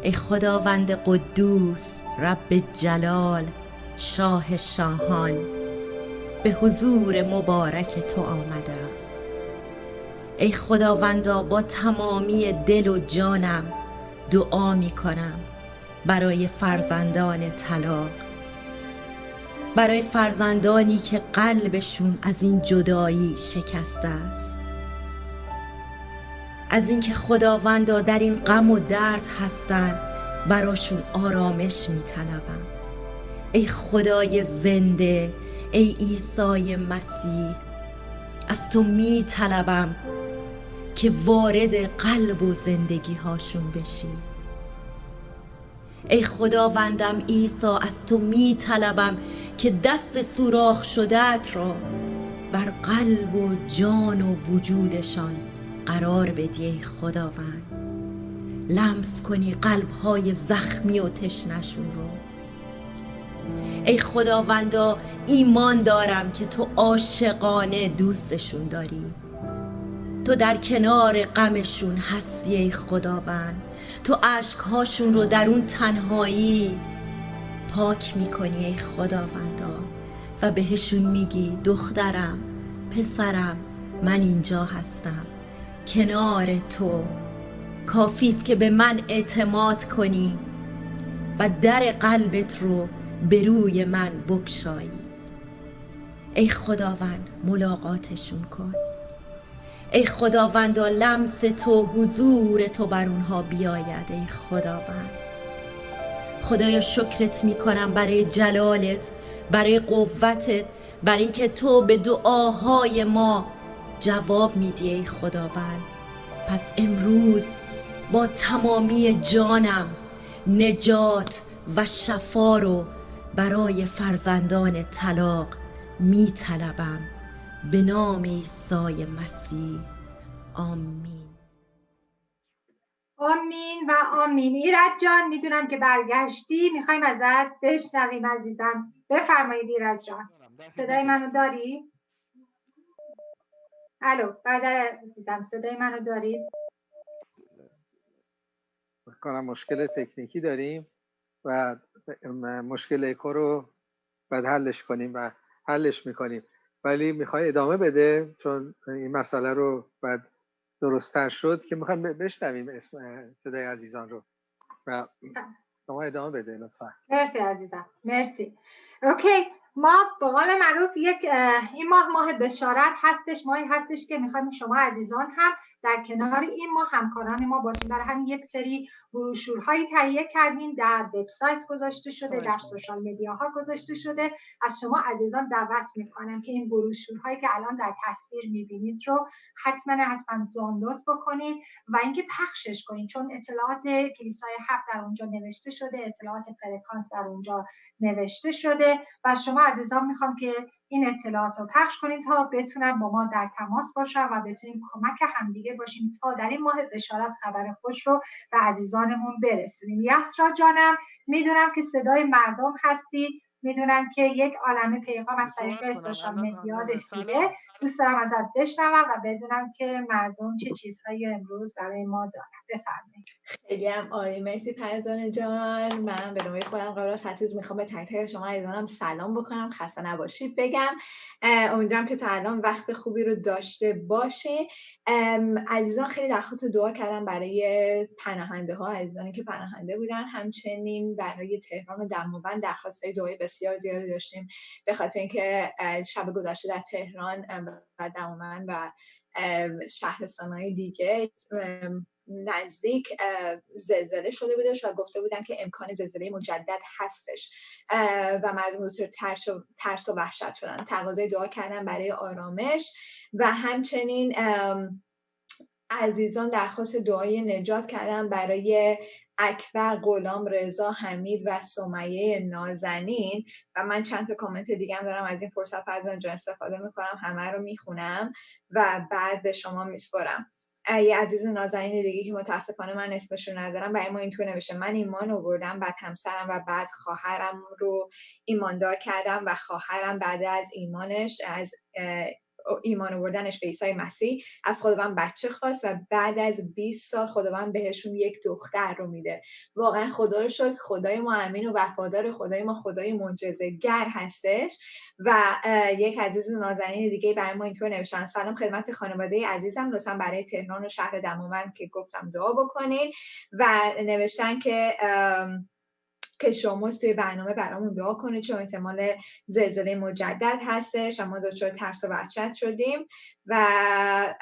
ای خداوند قدوس، رب جلال، شاه شاهان، به حضور مبارک تو آمدم. ای خداوندا با تمامی دل و جانم دعا می کنم برای فرزندان طلاق، برای فرزندانی که قلبشون از این جدایی شکسته است، از اینکه خداوندا در این غم و درد هستن، براشون آرامش میطلبم. ای خدای زنده، ای عیسی مسیح، از تو میطلبم که وارد قلب و زندگی هاشون بشی. ای خداوندم عیسی، از تو میطلبم که دست سوراخ شده‌ات را بر قلب و جان و وجودشان قرار بدی. ای خداوند، لمس کنی قلب‌های زخمی و تشنه‌شون رو. ای خداوندا ایمان دارم که تو عاشقانه دوستشون داری، تو در کنار غمشون هستی. ای خداوند، تو اشک‌هاشون رو در اون تنهایی پاک میکنی. ای خداوندا، و بهشون میگی دخترم، پسرم، من اینجا هستم کنار تو. کافیست که به من اعتماد کنی و در قلبت رو به روی من بگشایی. ای خداوند ملاقاتشون کن. ای خداوندا لمس تو، حضور تو بر اونها بیاید. ای خداوند، خدایا شکرت میکنم برای جلالت، برای قوتت، برای اینکه تو به دعاهای ما جواب میدی. ای خداوند، پس امروز با تمامی جانم نجات و شفا رو برای فرزندان طلاق میطلبم به نام عیسی مسیح. آمین. آمین و آمین. ایرج جان میدونم که برگشتی، میخوایم ازت بشنویم عزیزم. بفرمایید ایرج جان، صدای منو داری؟ الو برادر عزیزم، صدای منو دارید؟ کنم مشکل تکنیکی داریم و مشکل اکو رو بعد حلش کنیم و حلش میکنیم، ولی میخوای ادامه بده چون این مسئله رو بعد درست‌تر شد که میخوایم بشنویم اسم صدای عزیزان رو و شما ادامه بده لطفا. مرسی عزیزم، مرسی. اوکی، ما به قول معروف این ماه بشارت هستش، ماهی هستش که میخوایم شما عزیزان هم در کنار این ماه همکاران ما باشیم. برای همین یک سری بروشورهایی تهیه کردیم، در وبسایت گذاشته شده، در سوشال مدیاها گذاشته شده. از شما عزیزان دعوت میکنم که این بروشورهایی که الان در تصویر میبینید رو حتما دانلود بکنید و اینکه پخشش کنید، چون اطلاعات کلیسای 7 در اونجا نوشته شده، اطلاعات فرکانس در اونجا نوشته شده و شما عزیزان میخوام که این اطلاعات رو پخش کنید تا بتونن با ما در تماس باشن و بتونیم کمک همدیگه باشیم تا در این ماه بشارت خبر خوش رو به عزیزانمون برسونیم. یسرا جانم، میدونم که صدای مردم هستی، میدونم که یک عالمه پیغام از طریق سوشال مدیا رسیده، دوست دارم ازت بشنوم و بدونم که مردم چه چیزهایی امروز برای ما دارن. بفرمایید. خیلی هم عالی، مرسی پرزان جان. من به نوبه خودم قرار فتیز میخوام به تک تک شما عزیزانم سلام بکنم، خسته نباشید بگم. امیدوارم که تا الان وقت خوبی رو داشته باشین. عزیزان خیلی درخواست دعا کردم برای پناهنده ها، عزیزانی که پناهنده بودن، همچنین برای تهران و دماوند درخواستای دعای بسیار زیادی داشتیم به خاطر اینکه شب گذشته در تهران و دماوند و شهرستان‌های دیگه نزدیک زلزله شده بودش و گفته بودن که امکان زلزله مجدد هستش و مردم دچار ترس و وحشت شدن. تقاضای دعا کردن برای آرامش و همچنین عزیزان درخواست دعای نجات کردن برای اکبر، غلام، رضا، حمید و سمیه نازنین و من چند تا کامنت دیگه هم دارم، از این فرصت فرزان جان استفاده میکنم، همه رو میخونم و بعد به شما میسپارم. یه عزیز نازنین دیگه که متاسفانه من اسمشو ندارم برای ما اینطور نوشته: من ایمان آوردم، بعد همسرم و بعد خواهرم رو ایماندار کردم و خواهرم بعد از ایمانش از ایمان آوردنش به عیسی مسیح از خداوند بچه خواست و بعد از 20 سال خداوند بهشون یک دختر رو میده. واقعا خدا رو شکر، خدای ما امین و وفادار، خدای ما خدای معجزه‌گر هستش. و یک عزیز نازنین دیگه برای ما اینطور نوشتن: سلام خدمت خانواده عزیزم، لطفا برای تهران و شهر دماوند که گفتم دعا بکنین و نوشتن که شما توی برنامه برامون دعا کنید چون احتمال زلزله مجدد هستش و ما دچار ترس و وحشت شدیم. و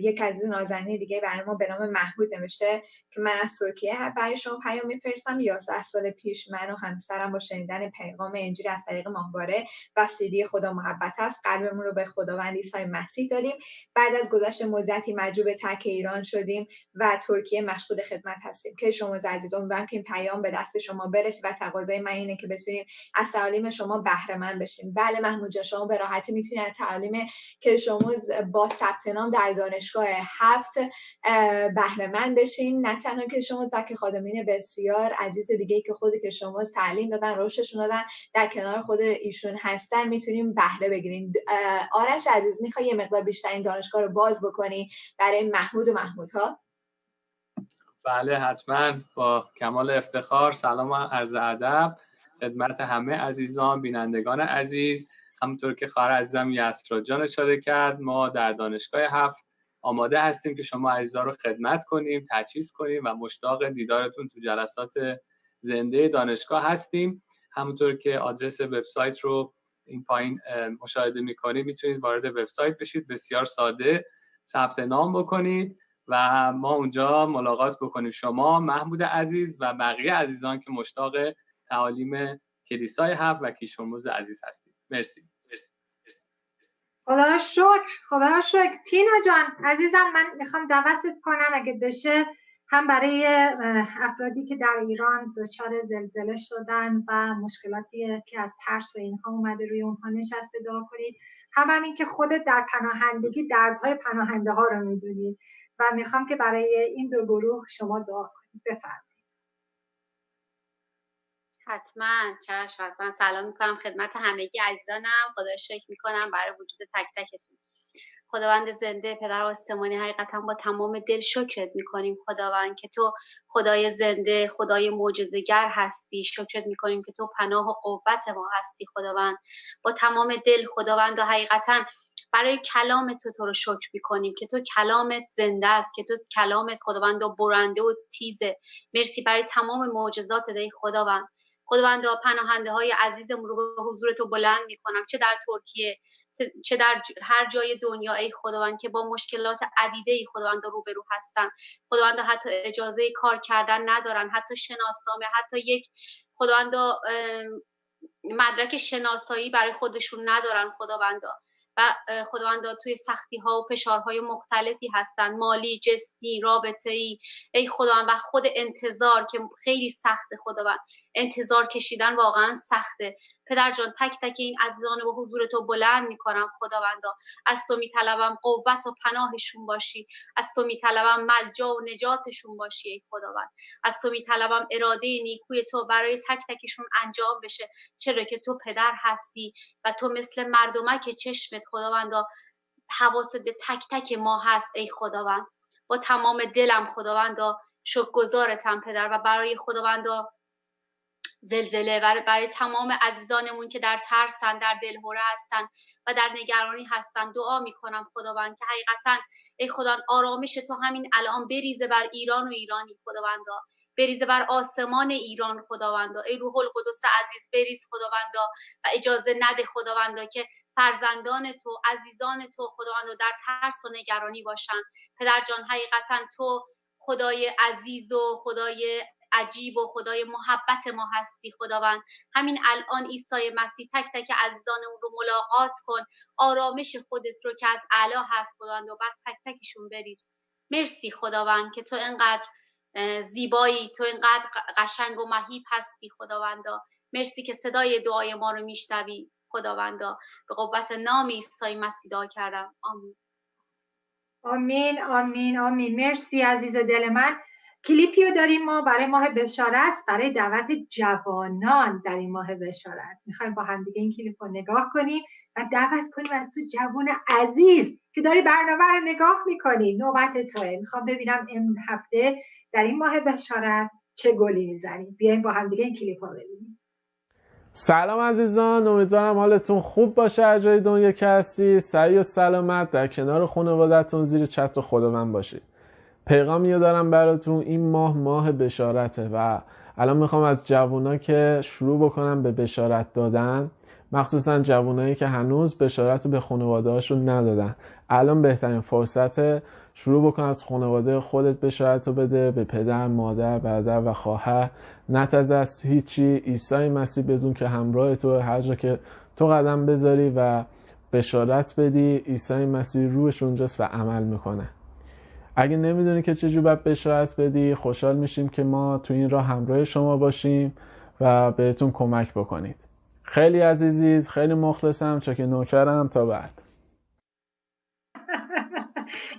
یک عزیز نازنین دیگه برای ما به نام محمود نوشته که من از ترکیه برای شما پیام میفرستم. 11 سال پیش من و همسرم با شنیدن پیغام انجیل از طریق ماهواره و CD خدا محبت است قلبمون رو به خداوند عیسی مسیح دادیم. بعد از گذشت مدتی مجبور به ترک ایران شدیم و ترکیه مشغول خدمت هستیم. که شما عزیزان امیدوارم که این پیام به دست شما برسه و تقاضای من اینه که بتونیم از تعالیم شما بهره مند بشیم. بله محمود جان، شما به راحتی میتونید از تعالیم که شما با ثبت نام در دانشگاه 7 بهره مند بشین. نه تنها که شما، بلکه خادمین بسیار عزیز دیگه که خودی که شما تعلیم دادن، رشدشون دادن، در کنار خود ایشون هستن، میتونیم بهره بگیرین. آرش عزیز، میخوای یه مقدار بیشتر این دانشگاه رو باز بکنی برای محمود و محمودها؟ بله حتما، با کمال افتخار. سلام و عرض ادب خدمت همه عزیزان بینندگان عزیز. همونطور که خواهر عزیزم یسرا جان اشاره کرد، ما در دانشگاه 7 آماده هستیم که شما عزیزان رو خدمت کنیم، تجهیز کنیم و مشتاق دیدارتون تو جلسات زنده دانشگاه هستیم. همونطور که آدرس وبسایت رو این پایین مشاهده می‌کنید، میتونید وارد وبسایت بشید، بسیار ساده ثبت نام بکنید و ما اونجا ملاقات بکنیم، شما محمود عزیز و بقیه عزیزان که مشتاق تعالیم کلیسای 7 و کیشورموز عزیز هستید. مرسی. خدا شکر. تینا جان عزیزم، من میخوام دعوتت کنم اگه بشه هم برای افرادی که در ایران دچار زلزله شدن و مشکلاتی که از ترس و اینها اومده روی اونها نشسته دعا کنید، هم همین که خودت در پناهندگی دردهای پناهنده ها رو میدونید و میخوام که برای این دو گروه شما دعا کنید. بفرمایید. حتما سلام میکنم خدمت همگی عزیزانم. خدا شکر میکنم برای وجود تک تکتون. خداوند زنده، پدر آسمانی، حقیقتا با تمام دل شکرت میکنیم خداوند که تو خدای زنده، خدای معجزه‌گر هستی. شکرت میکنیم که تو پناه و قوت ما هستی خداوند. با تمام دل خداوند و حقیقتا برای کلام تو رو شکر میکنیم که تو کلامت زنده است، که تو کلامت خداوند و برنده و تیزه. مرسی برای تمام معجزات ای خداوند. خداوندا پناهنده های عزیزم رو به حضور تو بلند میکنم، چه در ترکیه چه در هر جای دنیا ای خداوند که با مشکلات عدیده ای خداوند روبرو هستن. خداوند حتی اجازه کار کردن ندارن، حتی شناسنامه، حتی یک خداوند مدرک شناسایی برای خودشون ندارن خداوندا، و خداوندا توی سختی ها و فشارهای مختلفی هستن، مالی، جسمی، رابطه‌ای. ای خداوند و خود انتظار که خیلی سخته خداوند، انتظار کشیدن واقعا سخته. پدر جان تک تک این عزیزان رو به حضور تو بلند میکنم خداوندا. از تو میطلبم قوت و پناهشون باشی، از تو میطلبم ملجا و نجاتشون باشی ای خداوند. از تو میطلبم اراده نیکوی تو برای تک تکشون انجام بشه، چرا که تو پدر هستی و تو مثل مردمک چشمت خداوندا حواست به تک تک ما هست ای خداوند. با تمام دلم خداوندا شکرگزارتم پدر، و برای خداوندا زلزله و برای تمام عزیزانمون که در ترسن، در دلهره هستن و در نگرانی هستن دعا میکنم خداوند که حقیقتا ای خداوند آرامش تو همین الان بریزه بر ایران و ایرانی خداوندا، بریزه بر آسمان ایران خداوندا. ای روح القدس عزیز بریز خداوندا و اجازه نده خداوندا که فرزندان تو، عزیزان تو خداوندا در ترس و نگرانی باشن. پدر جان حقیقتا تو خدای عزیز و خدای عجیب و خدای محبت ما هستی خداوند. همین الان عیسی مسیح تک تک عزیزانمون رو ملاقات کن، آرامش خودت رو که از اعلی هست خداوند و بر تک تکشون بریز. مرسی خداوند که تو اینقدر زیبایی، تو اینقدر قشنگ و مهیب هستی خداوندا. مرسی که صدای دعای ما رو میشنوی خداوندا. به قوت نام عیسی مسیح دعا کردم، آمین. آمین آمین آمین. مرسی عزیز دل من. کلیپیو داریم ما برای ماه بشارت، برای دعوت جوانان در این ماه بشارت. میخوایم با هم دیگه این کلیپ رو نگاه کنیم و دعوت کنیم از تو جوان عزیز که داری برنامه رو نگاه میکنی، نوبت توه. میخوام ببینم این هفته در این ماه بشارت چه گلی میزنیم. بیایم با هم دیگه این کلیپ رو ببینیم. سلام عزیزان، امیدوارم حالتون خوب باشه هر جای دنیا که هستی. سعی و سلامت در کنار خانواده‌تون زیر چتر خداوند باشید. پیغامی دارم براتون. این ماه بشارته و الان میخوام از جوونا که شروع بکنم به بشارت دادن، مخصوصا جوونایی که هنوز بشارت به خانواده هاشون ندادن، الان بهترین فرصت شروع بکن از خانواده خودت بشارت رو بده، به پدر، مادر، برادر و خواهر. نترس از هیچی. عیسی مسیح بدون که همراه تو هر جا که تو قدم بذاری و بشارت بدی، عیسی مسیح روش اونجاست و عمل میکنه. اگه نمیدونی که چجور باید بشارت بدی، خوشحال میشیم که ما تو این راه همراه شما باشیم و بهتون کمک بکنید. خیلی عزیزید، خیلی مخلصم، چاکر نوکرم. تا بعد.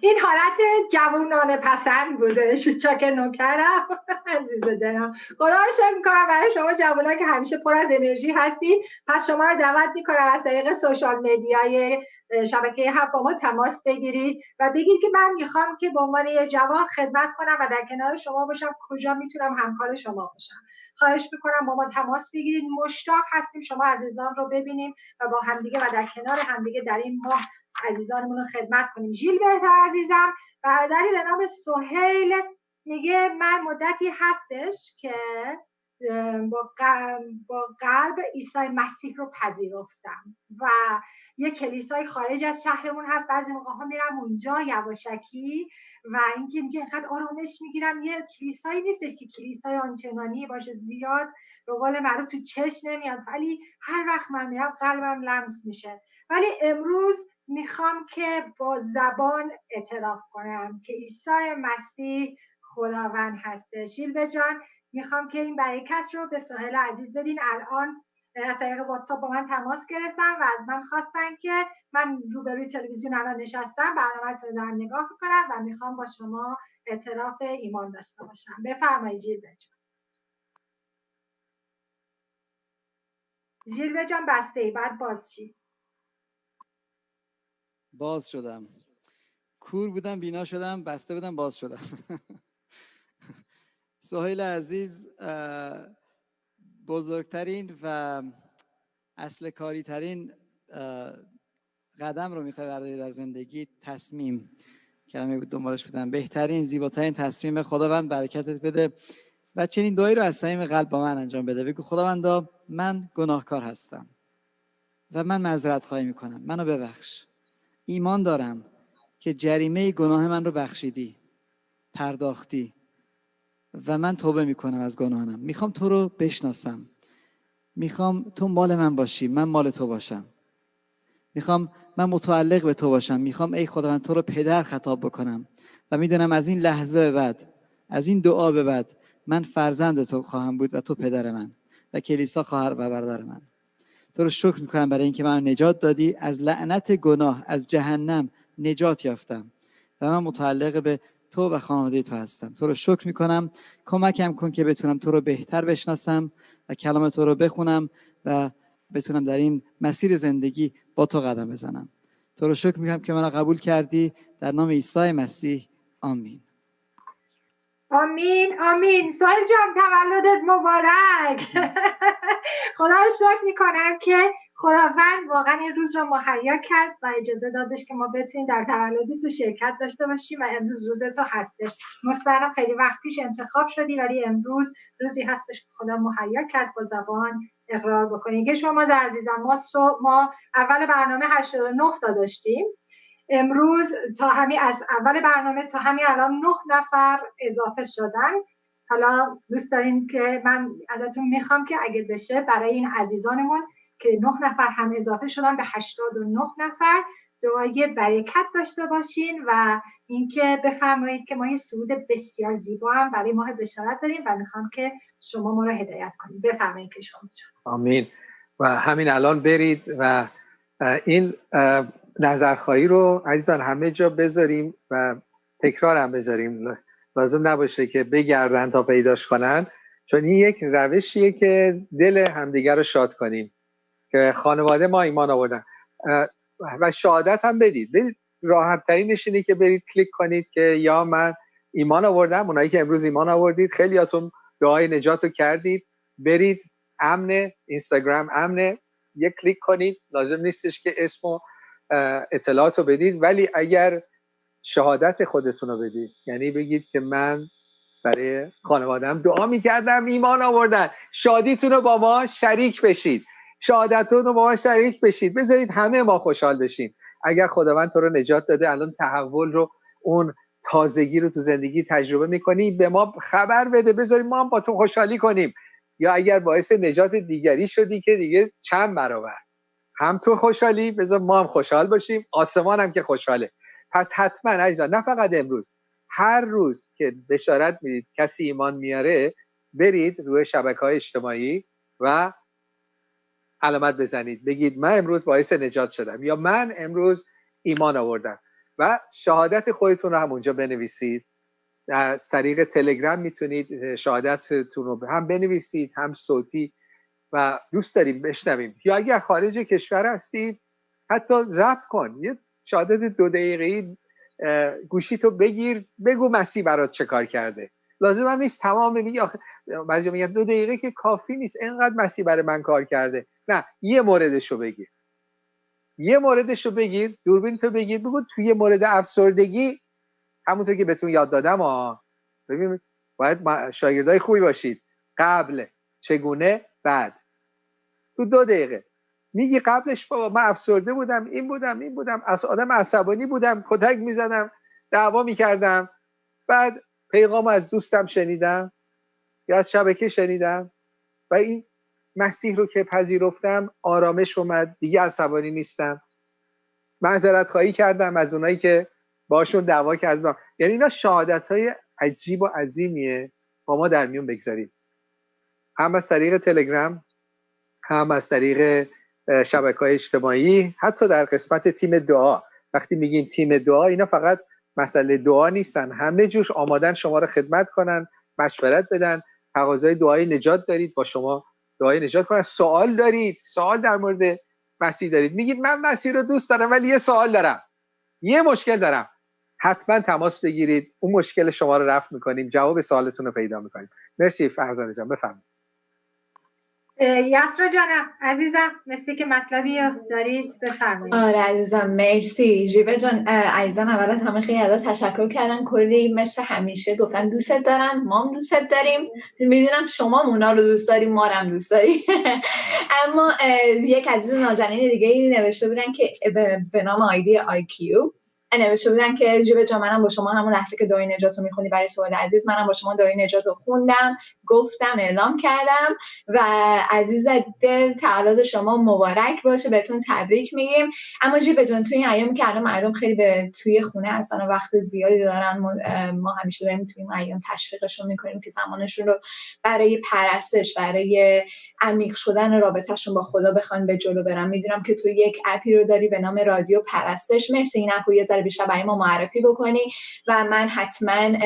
این حالت جوانانه پسند بودش، چاکر نوکرم. عزیز دلم، خدا رو شکر میکنم برای شما جوانان که همیشه پر از انرژی هستید. پس شما رو دعوت میکنم از طریق سوشال مدیای شبکه هفت با ما تماس بگیرید و بگید که من میخوام که به عنوان یه جوان خدمت کنم و در کنار شما باشم، کجا میتونم همکار شما باشم. خواهش میکنم با ما تماس بگیرید. مشتاق هستیم شما عزیزان رو ببینیم و با همدیگه و در کنار همدیگه در این ماه عزیزانمون رو خدمت کنیم. ژیلبرت عزیزم، برادری به نام سهیل، میگه من مدتی هستش که با قلب عیسی مسیح رو پذیرفتم و یه کلیسای خارج از شهرمون هست، بعضی موقع ها میرم اونجا یواشکی و اینکه میگه اینقدر آرامش میگیرم. یه کلیسایی نیستش که کلیسای آنچنانی باشه، زیاد به قول معروف تو چشم نمیاد، ولی هر وقت من میرم قلبم لمس میشه. ولی امروز میخوام که با زبان اعتراف کنم که عیسی مسیح خداوند هسته. شیلبه جان، میخوام که این برکت رو به سهیل عزیز بدین. الان از طریق واتساپ با من تماس گرفتن و از من خواستن که من روبروی تلویزیون الان نشستم، برنامه رو دارم نگاه میکنم و میخوام با شما اعتراف ایمان داشته باشم. بفرمایید شیلبه جان. شیلبه جان بسته ای، بعد باز شید. باز شدم. کور بودم، بینا شدم، بسته بودم، باز شدم. سهیل عزیز، بزرگترین و اصل کاری ترین قدم رو میخوای برداری در زندگی. تصمیم، کلمه بود دنبالش بودم، بهترین زیباترین تصمیم. خداوند برکتت بده و چنین دعایی رو از صمیم قلب با من انجام بده. بگو خداوندا من گناهکار هستم و من معذرت خواهی میکنم، منو ببخش. ایمان دارم که جریمه گناه من رو بخشیدی، پرداختی و من توبه میکنم از گناهانم. میخوام تو رو بشناسم، میخوام تو مال من باشی، من مال تو باشم. میخوام من متعلق به تو باشم. میخوام ای خداوند تو رو پدر خطاب بکنم و میدونم از این لحظه به بعد، از این دعا به بعد، من فرزند تو خواهم بود و تو پدر من و کلیسا خواهر و برادر من. تو رو شکر میکنم برای اینکه من نجات دادی از لعنت گناه، از جهنم نجات یافتم و من متعلق به تو و خانواده تو هستم. تو رو شکر میکنم، کمکم کن که بتونم تو رو بهتر بشناسم و کلام تو رو بخونم و بتونم در این مسیر زندگی با تو قدم بزنم. تو رو شکر میکنم که منو قبول کردی، در نام عیسی مسیح، آمین. آمین آمین. سایل جان تولدت مبارک. خدا رو شکر میکنم که خداوند واقعا این روز رو مهیا کرد و اجازه دادش که ما بتونیم در تولدت شرکت داشته باشیم و امروز روز تو هستش. مطمئنم خیلی وقت پیش انتخاب شدی ولی امروز روزی هستش که خدا مهیا کرد با زبان اقرار بکنی. که شما عزیزان ما اول برنامه 89 تا داشتیم، امروز تا همین از اول برنامه تا همین الان 9 نفر اضافه شدن. حالا دوست دارین که من ازتون میخوام که اگه بشه برای این عزیزانمون که 9 نفر هم اضافه شدن به 89 نفر دعای برکت داشته باشین و اینکه بفرمایید که ما یه سرود بسیار زیبا هم برای ماه بشارت داریم و میخوام که شما ما رو هدایت کنید. بفرمایید که شما. آمین. و همین الان برید و این نظرخواهی رو عزیزان همه جا بذاریم و تکرار هم بذاریم، لازم نباشه که بگردن تا پیداش کنن، چون این یک روشیه که دل همدیگر رو شاد کنیم که خانواده ما ایمان آوردن و شهادت هم بدید. راحت ترینش اینه که برید کلیک کنید که یا من ایمان آوردم. اونایی که امروز ایمان آوردید خیلیاتون دعای نجات رو کردید، برید امن اینستاگرام امنه، یک کلیک کنید، لازم نیستش که اسم و اطلاعات رو بدید، ولی اگر شهادت خودتون رو بدید، یعنی بگید که من برای خانواده‌ام دعا میکردم ایمان آوردن، شادیتون رو با ما شریک بشید، شهادتتون رو با ما شریک بشید، بذارید همه ما خوشحال بشیم. اگر خداوند تو رو نجات داده، الان تحول رو، اون تازگی رو تو زندگی تجربه میکنی، به ما خبر بده، بذارید ما هم با تو خوشحالی کنیم. یا اگر باعث نجات دیگری شدی که دیگه چند برابر هم تو خوشحالی، بذار ما هم خوشحال باشیم، آسمان هم که خوشحاله. پس حتما عزیزان، نه فقط امروز، هر روز که بشارت میدید کسی ایمان میاره، برید روی شبکه‌های اجتماعی و علامت بزنید، بگید من امروز باعث نجات شدم یا من امروز ایمان آوردم و شهادت خودتون رو هم اونجا بنویسید. از طریق تلگرام میتونید شهادتتون رو هم بنویسید هم صوتی و دوست داریم بشنویم. یا اگر خارج کشور هستید حتی ضبط کن، یه شهادت 2 دقیقه‌ای گوشیتو بگیر، بگو مسیح برات چه کار کرده. لازم هم نیست تمام میگی، بعضی میگن 2 دقیقه که کافی نیست، اینقدر مسیح برای من کار کرده. نه، یه موردشو بگیر، یه موردشو بگیر، دوربینتو بگیر، بگو توی مورد افسردگی همونطور که بهتون یاد دادم ببین باید شاگردای خوبی باشید، قبل، چگونه، بعد. تو 2 دقیقه میگی قبلش بابا من افسرده بودم، این بودم، از آدم عصبانی بودم، کتک میزدم، دعوا میکردم، بعد پیغام از دوستم شنیدم یا از شبکه شنیدم و این مسیح رو که پذیرفتم، آرامش اومد، دیگه عصبانی نیستم، معذرت خواهی کردم از اونایی که باشون دعوا کردم. یعنی اینا شهادت‌های عجیب و عظیمیه با ما در میون بگذارید، هم از طریق تلگرام، هم از طریق شبکه‌های اجتماعی، حتی در قسمت تیم دعا. وقتی میگیم تیم دعا، اینا فقط مسئله دعا نیستن، همه جوش آمادن شما رو خدمت کنن، مشورت بدن، تقاضای دعای نجات دارید با شما دعای نجات کنن، سوال دارید، سوال در مورد مسیح دارید، میگید من مسیح رو دوست دارم ولی یه سوال دارم، یه مشکل دارم، حتما تماس بگیرید، اون مشکل شما رو رفع میکنیم، جواب سوالتون رو پیدا میکنیم. مرسی فرزانه جان، بفرمایید. یسرا جانم عزیزم، مثل که مطلبی دارید بفرمایید. آره عزیزم مرسی. جیبه جان عزیزان اول از همه خیلی ازت تشکر کردن، کلی مثل همیشه گفتن دوستت دارن، ما هم دوستت داریم، میدونم شما اونا رو دوست داریم، ما هم دوست داریم. اما یک عزیز نازنین دیگه نوشته بودن که به نام آیدی IQ نوشته بودن که جیبه جان منم با شما همون لحظه که دعای نجات رو میخونی برای سوال عزیز، منم با شما دعای نجات رو خوندم، گفتم، اعلام کردم و عزیز دل تولد شما مبارک باشه، بهتون تبریک میگیم. اما جیبه جان توی این ایام که الان مردم خیلی به توی خونه هستن و وقت زیادی دارن، ما همیشه داریم توی این ایام تشویقشون میکنیم که زمانشون رو برای پرستش، برای عمیق شدن رابطهشون با خدا بخوان به جلو برن. میدونم که تو یک اپی رو داری به نام رادیو پرستش، مرسی این اپو یه ذره بیشتر برای ما معرفی بکنی و من حتما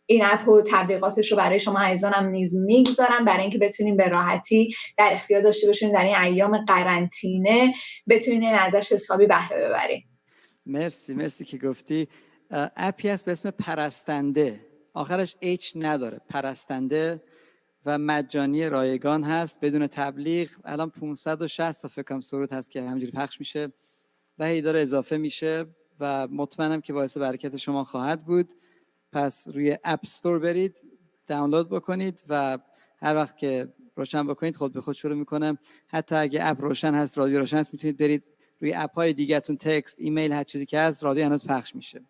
این اپ و تبلیغاتش رو برای شما عزیزانم نیز میگذارم برای اینکه بتونیم به راحتی در اختیار داشته باشیم در این ایام قرنطینه، بتونین ازش حسابی بهره ببریم. مرسی که گفتی. اپی هست به اسم پرستنده، آخرش H نداره، پرستنده و مجانی رایگان هست بدون تبلیغ. الان 560 تا فکر کنم سرود هست که همینجوری پخش میشه و هی داره اضافه میشه و مطمئنم که باعث برکت شما خواهد بود. پس روی اپ استور برید، دانلود بکنید و هر وقت که روشن بکنید خود به خود شروع میکنم. حتی اگه اپ روشن هست، رادیو روشن هست، میتونید برید روی اپ های دیگه‌تون، تکست، ایمیل، هر چیزی که هست، رادیو هنوز پخش میشه.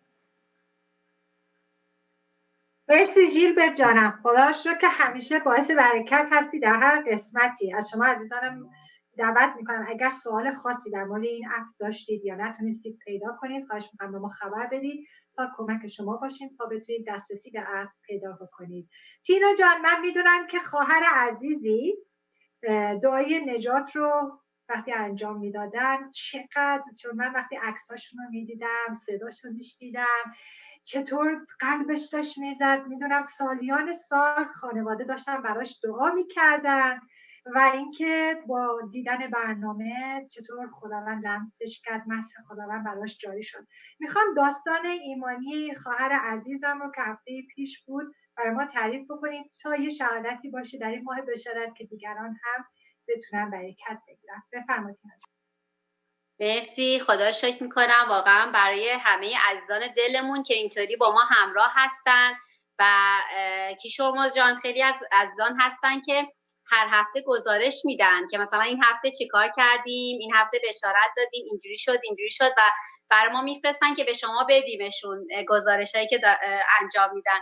مرسی ژیلبرت جانم، خدا شکر که همیشه باعث برکت هستی در هر قسمتی. از شما عزیزانم دعوت میکنم اگر سوال خاصی در مورد این اپ داشتید یا نتونستید پیدا کنید، خواهش میکنم به ما خبر بدید تا کمک شما باشیم تا بتونید دسترسی به اپ پیدا بکنید. تینا جان، من میدونم که خواهر عزیزی دعای نجات رو وقتی انجام میدادن چقدر، چون من وقتی عکساشون رو میدیدم، صداشون رو میشنیدم، چطور قلبش داشت میزد. میدونم سالیان سال خانواده داشتن براش دعا میکردن و اینکه با دیدن برنامه چطور خداوند لمسش کرد، مسح خداوند براش جاری شد. میخوام داستان ایمانی خواهر عزیزم رو که هفته پیش بود برای ما تعریف بکنید تا یه شهادتی باشه در این ماه بشارت که دیگران هم بتونن برکت بگیرن. بفرمایید. مرسی، خدا شکر میکنم واقعا برای همه عزیزان دلمون که اینطوری با ما همراه هستن و کیشورموز جان خیلی از عزیزان هستن که هر هفته گزارش میدن که مثلا این هفته چی کار کردیم، این هفته بشارت دادیم، اینجوری شد و برای ما میفرستن که به شما بدیمشون گزارشایی که انجام میدن.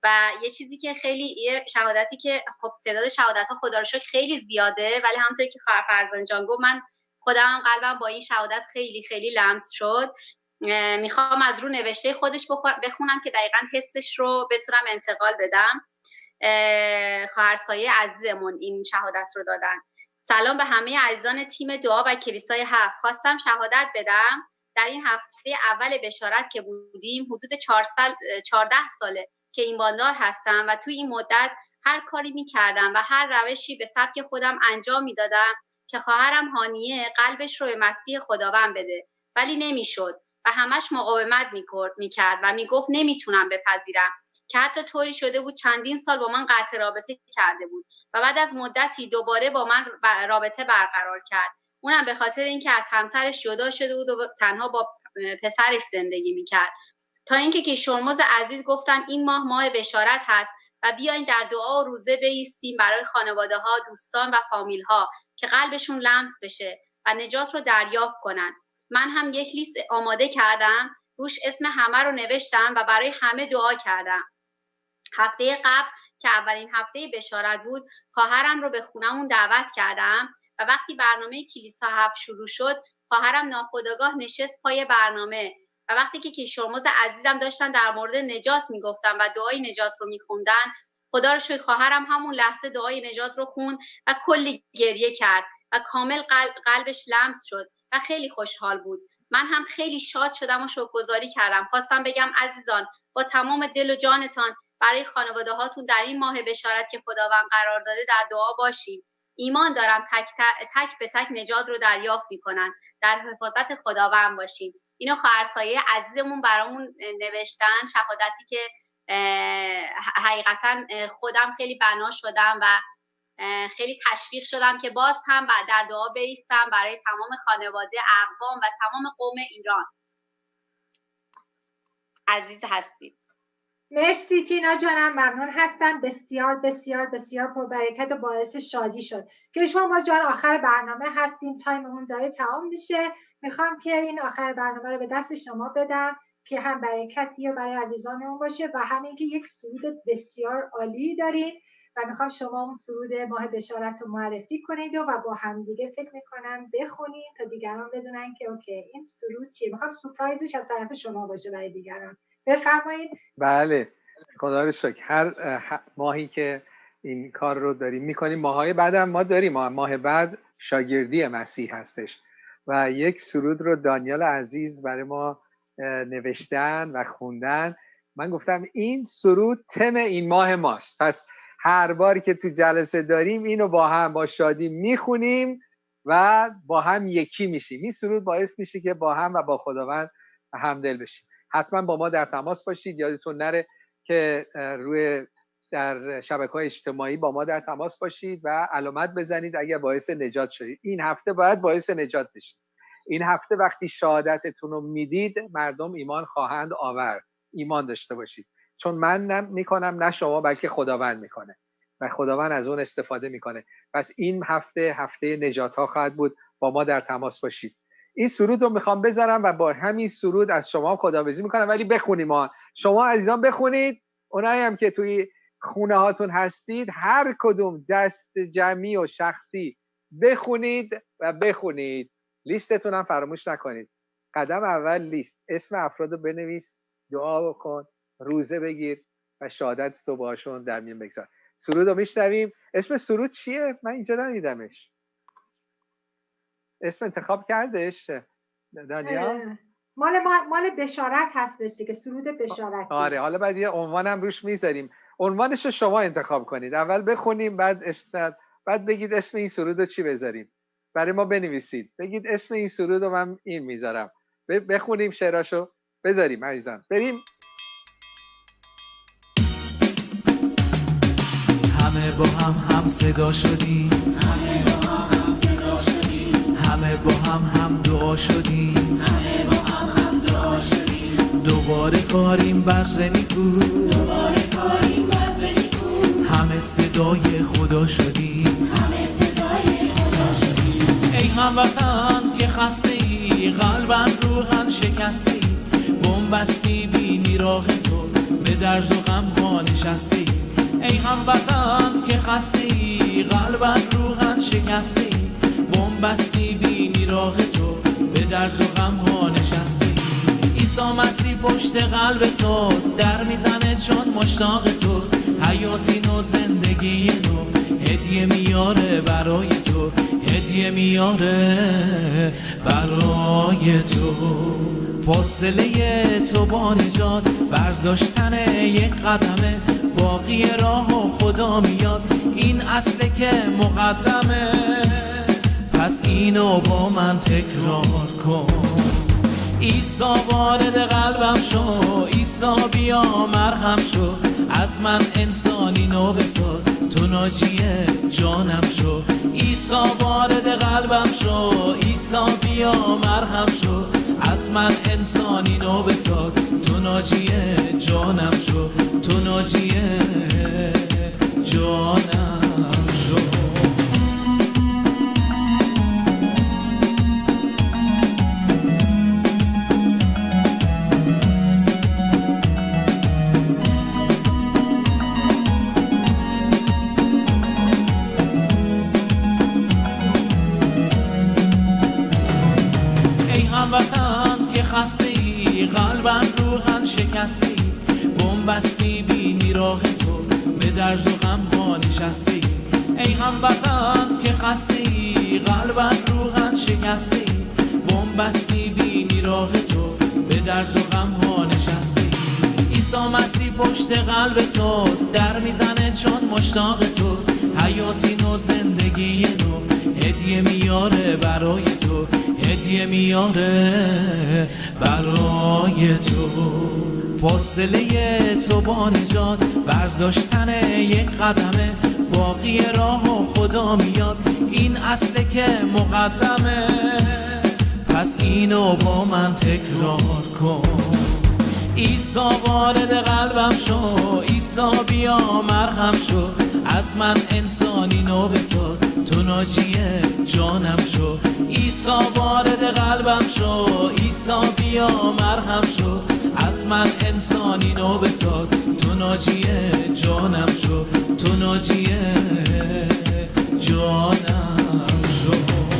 و یه چیزی که خیلی، یه شهادتی که خب تعداد شهادت‌ها خدا رو شکر خیلی زیاده، ولی همونطور که فرزان جان گفت من خودم قلبم با این شهادت خیلی خیلی لمس شد. میخوام از رو نوشته خودش بخونم که دقیقاً حسش رو بتونم انتقال بدم. خواهر سایه عزیزمون این شهادت رو دادن. سلام به همه عزیزان تیم دعا و کلیسای 7. خواستم شهادت بدم در این هفته اول بشارت که بودیم حدود 14 ساله که ایماندار هستم و توی این مدت هر کاری میکردم و هر روشی به سبک خودم انجام میدادم که خواهرم هانیه قلبش رو به مسیح خداوند بده، ولی نمیشد و همش مقاومت میکرد و میگفت نمیتونم بپذیرم، که حتی طوری شده بود چندین سال با من قطع رابطه کرده بود و بعد از مدتی دوباره با من رابطه برقرار کرد، اونم به خاطر اینکه از همسرش جدا شده بود و تنها با پسرش زندگی میکرد. تا اینکه کیشورموز عزیز گفتن این ماه بشارت هست و بیاین در دعا و روزه بایستیم برای خانواده ها، دوستان و فامیل ها که قلبشون لمس بشه و نجات رو دریافت کنن. من هم یک لیست آماده کردم، روش اسم همه رو نوشتم و برای همه دعا کردم. هفته قبل که اولین هفته بشارت بود، خواهرم رو به خونمون دعوت کردم و وقتی برنامه کلیسا 7 شروع شد، خواهرم ناخودآگاه نشست پای برنامه و وقتی که کیشورموز عزیزم داشتن در مورد نجات میگفتن و دعای نجات رو میخوندن، خدا رو شکر خواهرم همون لحظه دعای نجات رو خوند و کلی گریه کرد و کامل قلبش لمس شد و خیلی خوشحال بود. من هم خیلی شاد شدم و شکرگزاری کردم. خواستم بگم عزیزان با تمام دل و جانتان برای خانواده هاتون در این ماه بشارت که خداوند قرار داده در دعا باشیم. ایمان دارم تک به تک نجات رو دریافت میکنن. در حفاظت خداوند باشیم. اینو خواهر سایه عزیزمون برامون نوشتن، شهادتی که حقیقتا خودم خیلی بنا شدم و خیلی تشویق شدم که باز هم در دعا بایستم برای تمام خانواده، اقوام و تمام قوم ایران. عزیز هستید. مرسی تینا جانم، ممنون هستم. بسیار بسیار بسیار پربرکت و باعث شادی شد که شما جان آخر برنامه هستیم، تایممون داره تمام میشه. میخوام که این آخر برنامه رو به دست شما بدم که هم برکتی رو برای عزیزانمون باشه و همین که یک سرود بسیار عالی داریم و میخوام شما اون سرود ماه بشارت رو معرفی کنید و با هم دیگه فکر میکنم بخونید تا دیگران بدونن که اوکی این سرود چیه. میخوام سورپرایزش از طرف شما باشه برای دیگران. بفرمایید. بله، خدا رو شکر. هر ماهی که این کار رو داریم میکنیم، ماهای بعدم ما داریم، ماه بعد شاگردی مسیح هستش و یک سرود رو دانیال عزیز برای ما نوشتن و خوندن. من گفتم این سرود تم این ماه ماست، پس هر باری که تو جلسه داریم اینو با هم با شادی میخونیم و با هم یکی میشیم. این سرود باعث میشه که با هم و با خداوند همدل بشیم. حتما با ما در تماس باشید. یادتون نره که در شبکه‌های اجتماعی با ما در تماس باشید و علامت بزنید اگر باعث نجات شدید. این هفته باید باعث نجات بشید. این هفته وقتی شهادتتون رو میدید مردم ایمان خواهند آورد. ایمان داشته باشید، چون من میکنم نه شما، بلکه خداوند میکنه و خداوند از اون استفاده میکنه. پس این هفته نجات ها خواهد بود. با ما در تماس باشید. این سرود رو میخوام بذارم و با همین سرود از شما خداحافظی میکنم، ولی بخونیم. شما عزیزان بخونید. اونایی هم که توی خونه هاتون هستید هر کدوم دست جمعی و شخصی بخونید و بخونید. لیستتون هم فراموش نکنید. قدم اول لیست، اسم افراد رو بنویس، دعا بکن، روزه بگیر و شهادت تو باشون در میون بگذار. سرود رو میشنویم. اسم سرود چیه؟ من اینجا ندیدمش. اسم انتخاب کردش دانیال؟ مال بشارت هستش دیگه، سرود بشارتی. آره، حالا بعد یه عنوانم روش میذاریم. عنوانش رو شما انتخاب کنید. اول بخونیم، بعد بگید اسم این سرود رو چی بذاریم. برای ما بنویسید، بگید اسم این سرود رو من این میذارم. بخونیم شعراشو بذاریم عزیزان. بریم. همه با هم صدا شدیم، همه با هم صدا شدیم، همه با هم دعا شدیم، همه با هم دعا شدیم. دوباره کاریم بذر نیکو، دوباره کاریم بذر نیکو. همه صدای خدا شدیم، همه صدای خدا شدیم. ای هموطن که خسته‌ای، قلبن روحن شکستی، بنبست می‌بینی راه تو، به درد و غم ها نشستی. ای هموطن که خستی، قلبن روحن شکستی، بنبست می‌بینی راه تو، به درد و غم ها نشستی. عیسی مسیح پشت قلب توست، در میزنه چون مشتاق توست. حیاتی نو، زندگی نو، هدیه میاره برای تو، هدیه میاره برای تو. فاصله تو با نجات، برداشتن یک قدمه، باقی راه و خدا میاد، این اصله که مقدمه. پس اینو با من تکرار کن. عیسی وارد قلبم شو، عیسی بیا مرهم شو، از من انسانی نو بساز، تو ناجی جانم شو. عیسی وارد قلبم شو، عیسی بیا مرهم شو، از من انسانی نو بساز، تو ناجی جانم شو، تو ناجی جانم شو. هموطن که خستی، قلبن روحن شکستی، بنبست می‌بینی راه تو، به درد و غم ها نشستی. ای هموطن که خستی، قلبن روحن شکستی، بنبست می‌بینی راه تو، به درد و غم ها نشستی. عیسی مسیح پشت قلب توست، در میزنه چون مشتاق توست. حیاتی نو، زندگی نو، هدیه میاره برای تو، هدیه میاره برای تو. فاصله تو با نجات، برداشتن یک قدمه، باقی راه و خدا میاد، این اصله که مقدمه، پس اینو با من تکرار کن. عیسی وارد قلبم شو، عیسی بیا مرهم شو، از من انسانی نو بساز، تو ناجی جانم شو. عیسی وارد قلبم شو، عیسی بیا مرهم شو، از من انسانی نو بساز، تو ناجی جانم شو، تو ناجی جانم شو.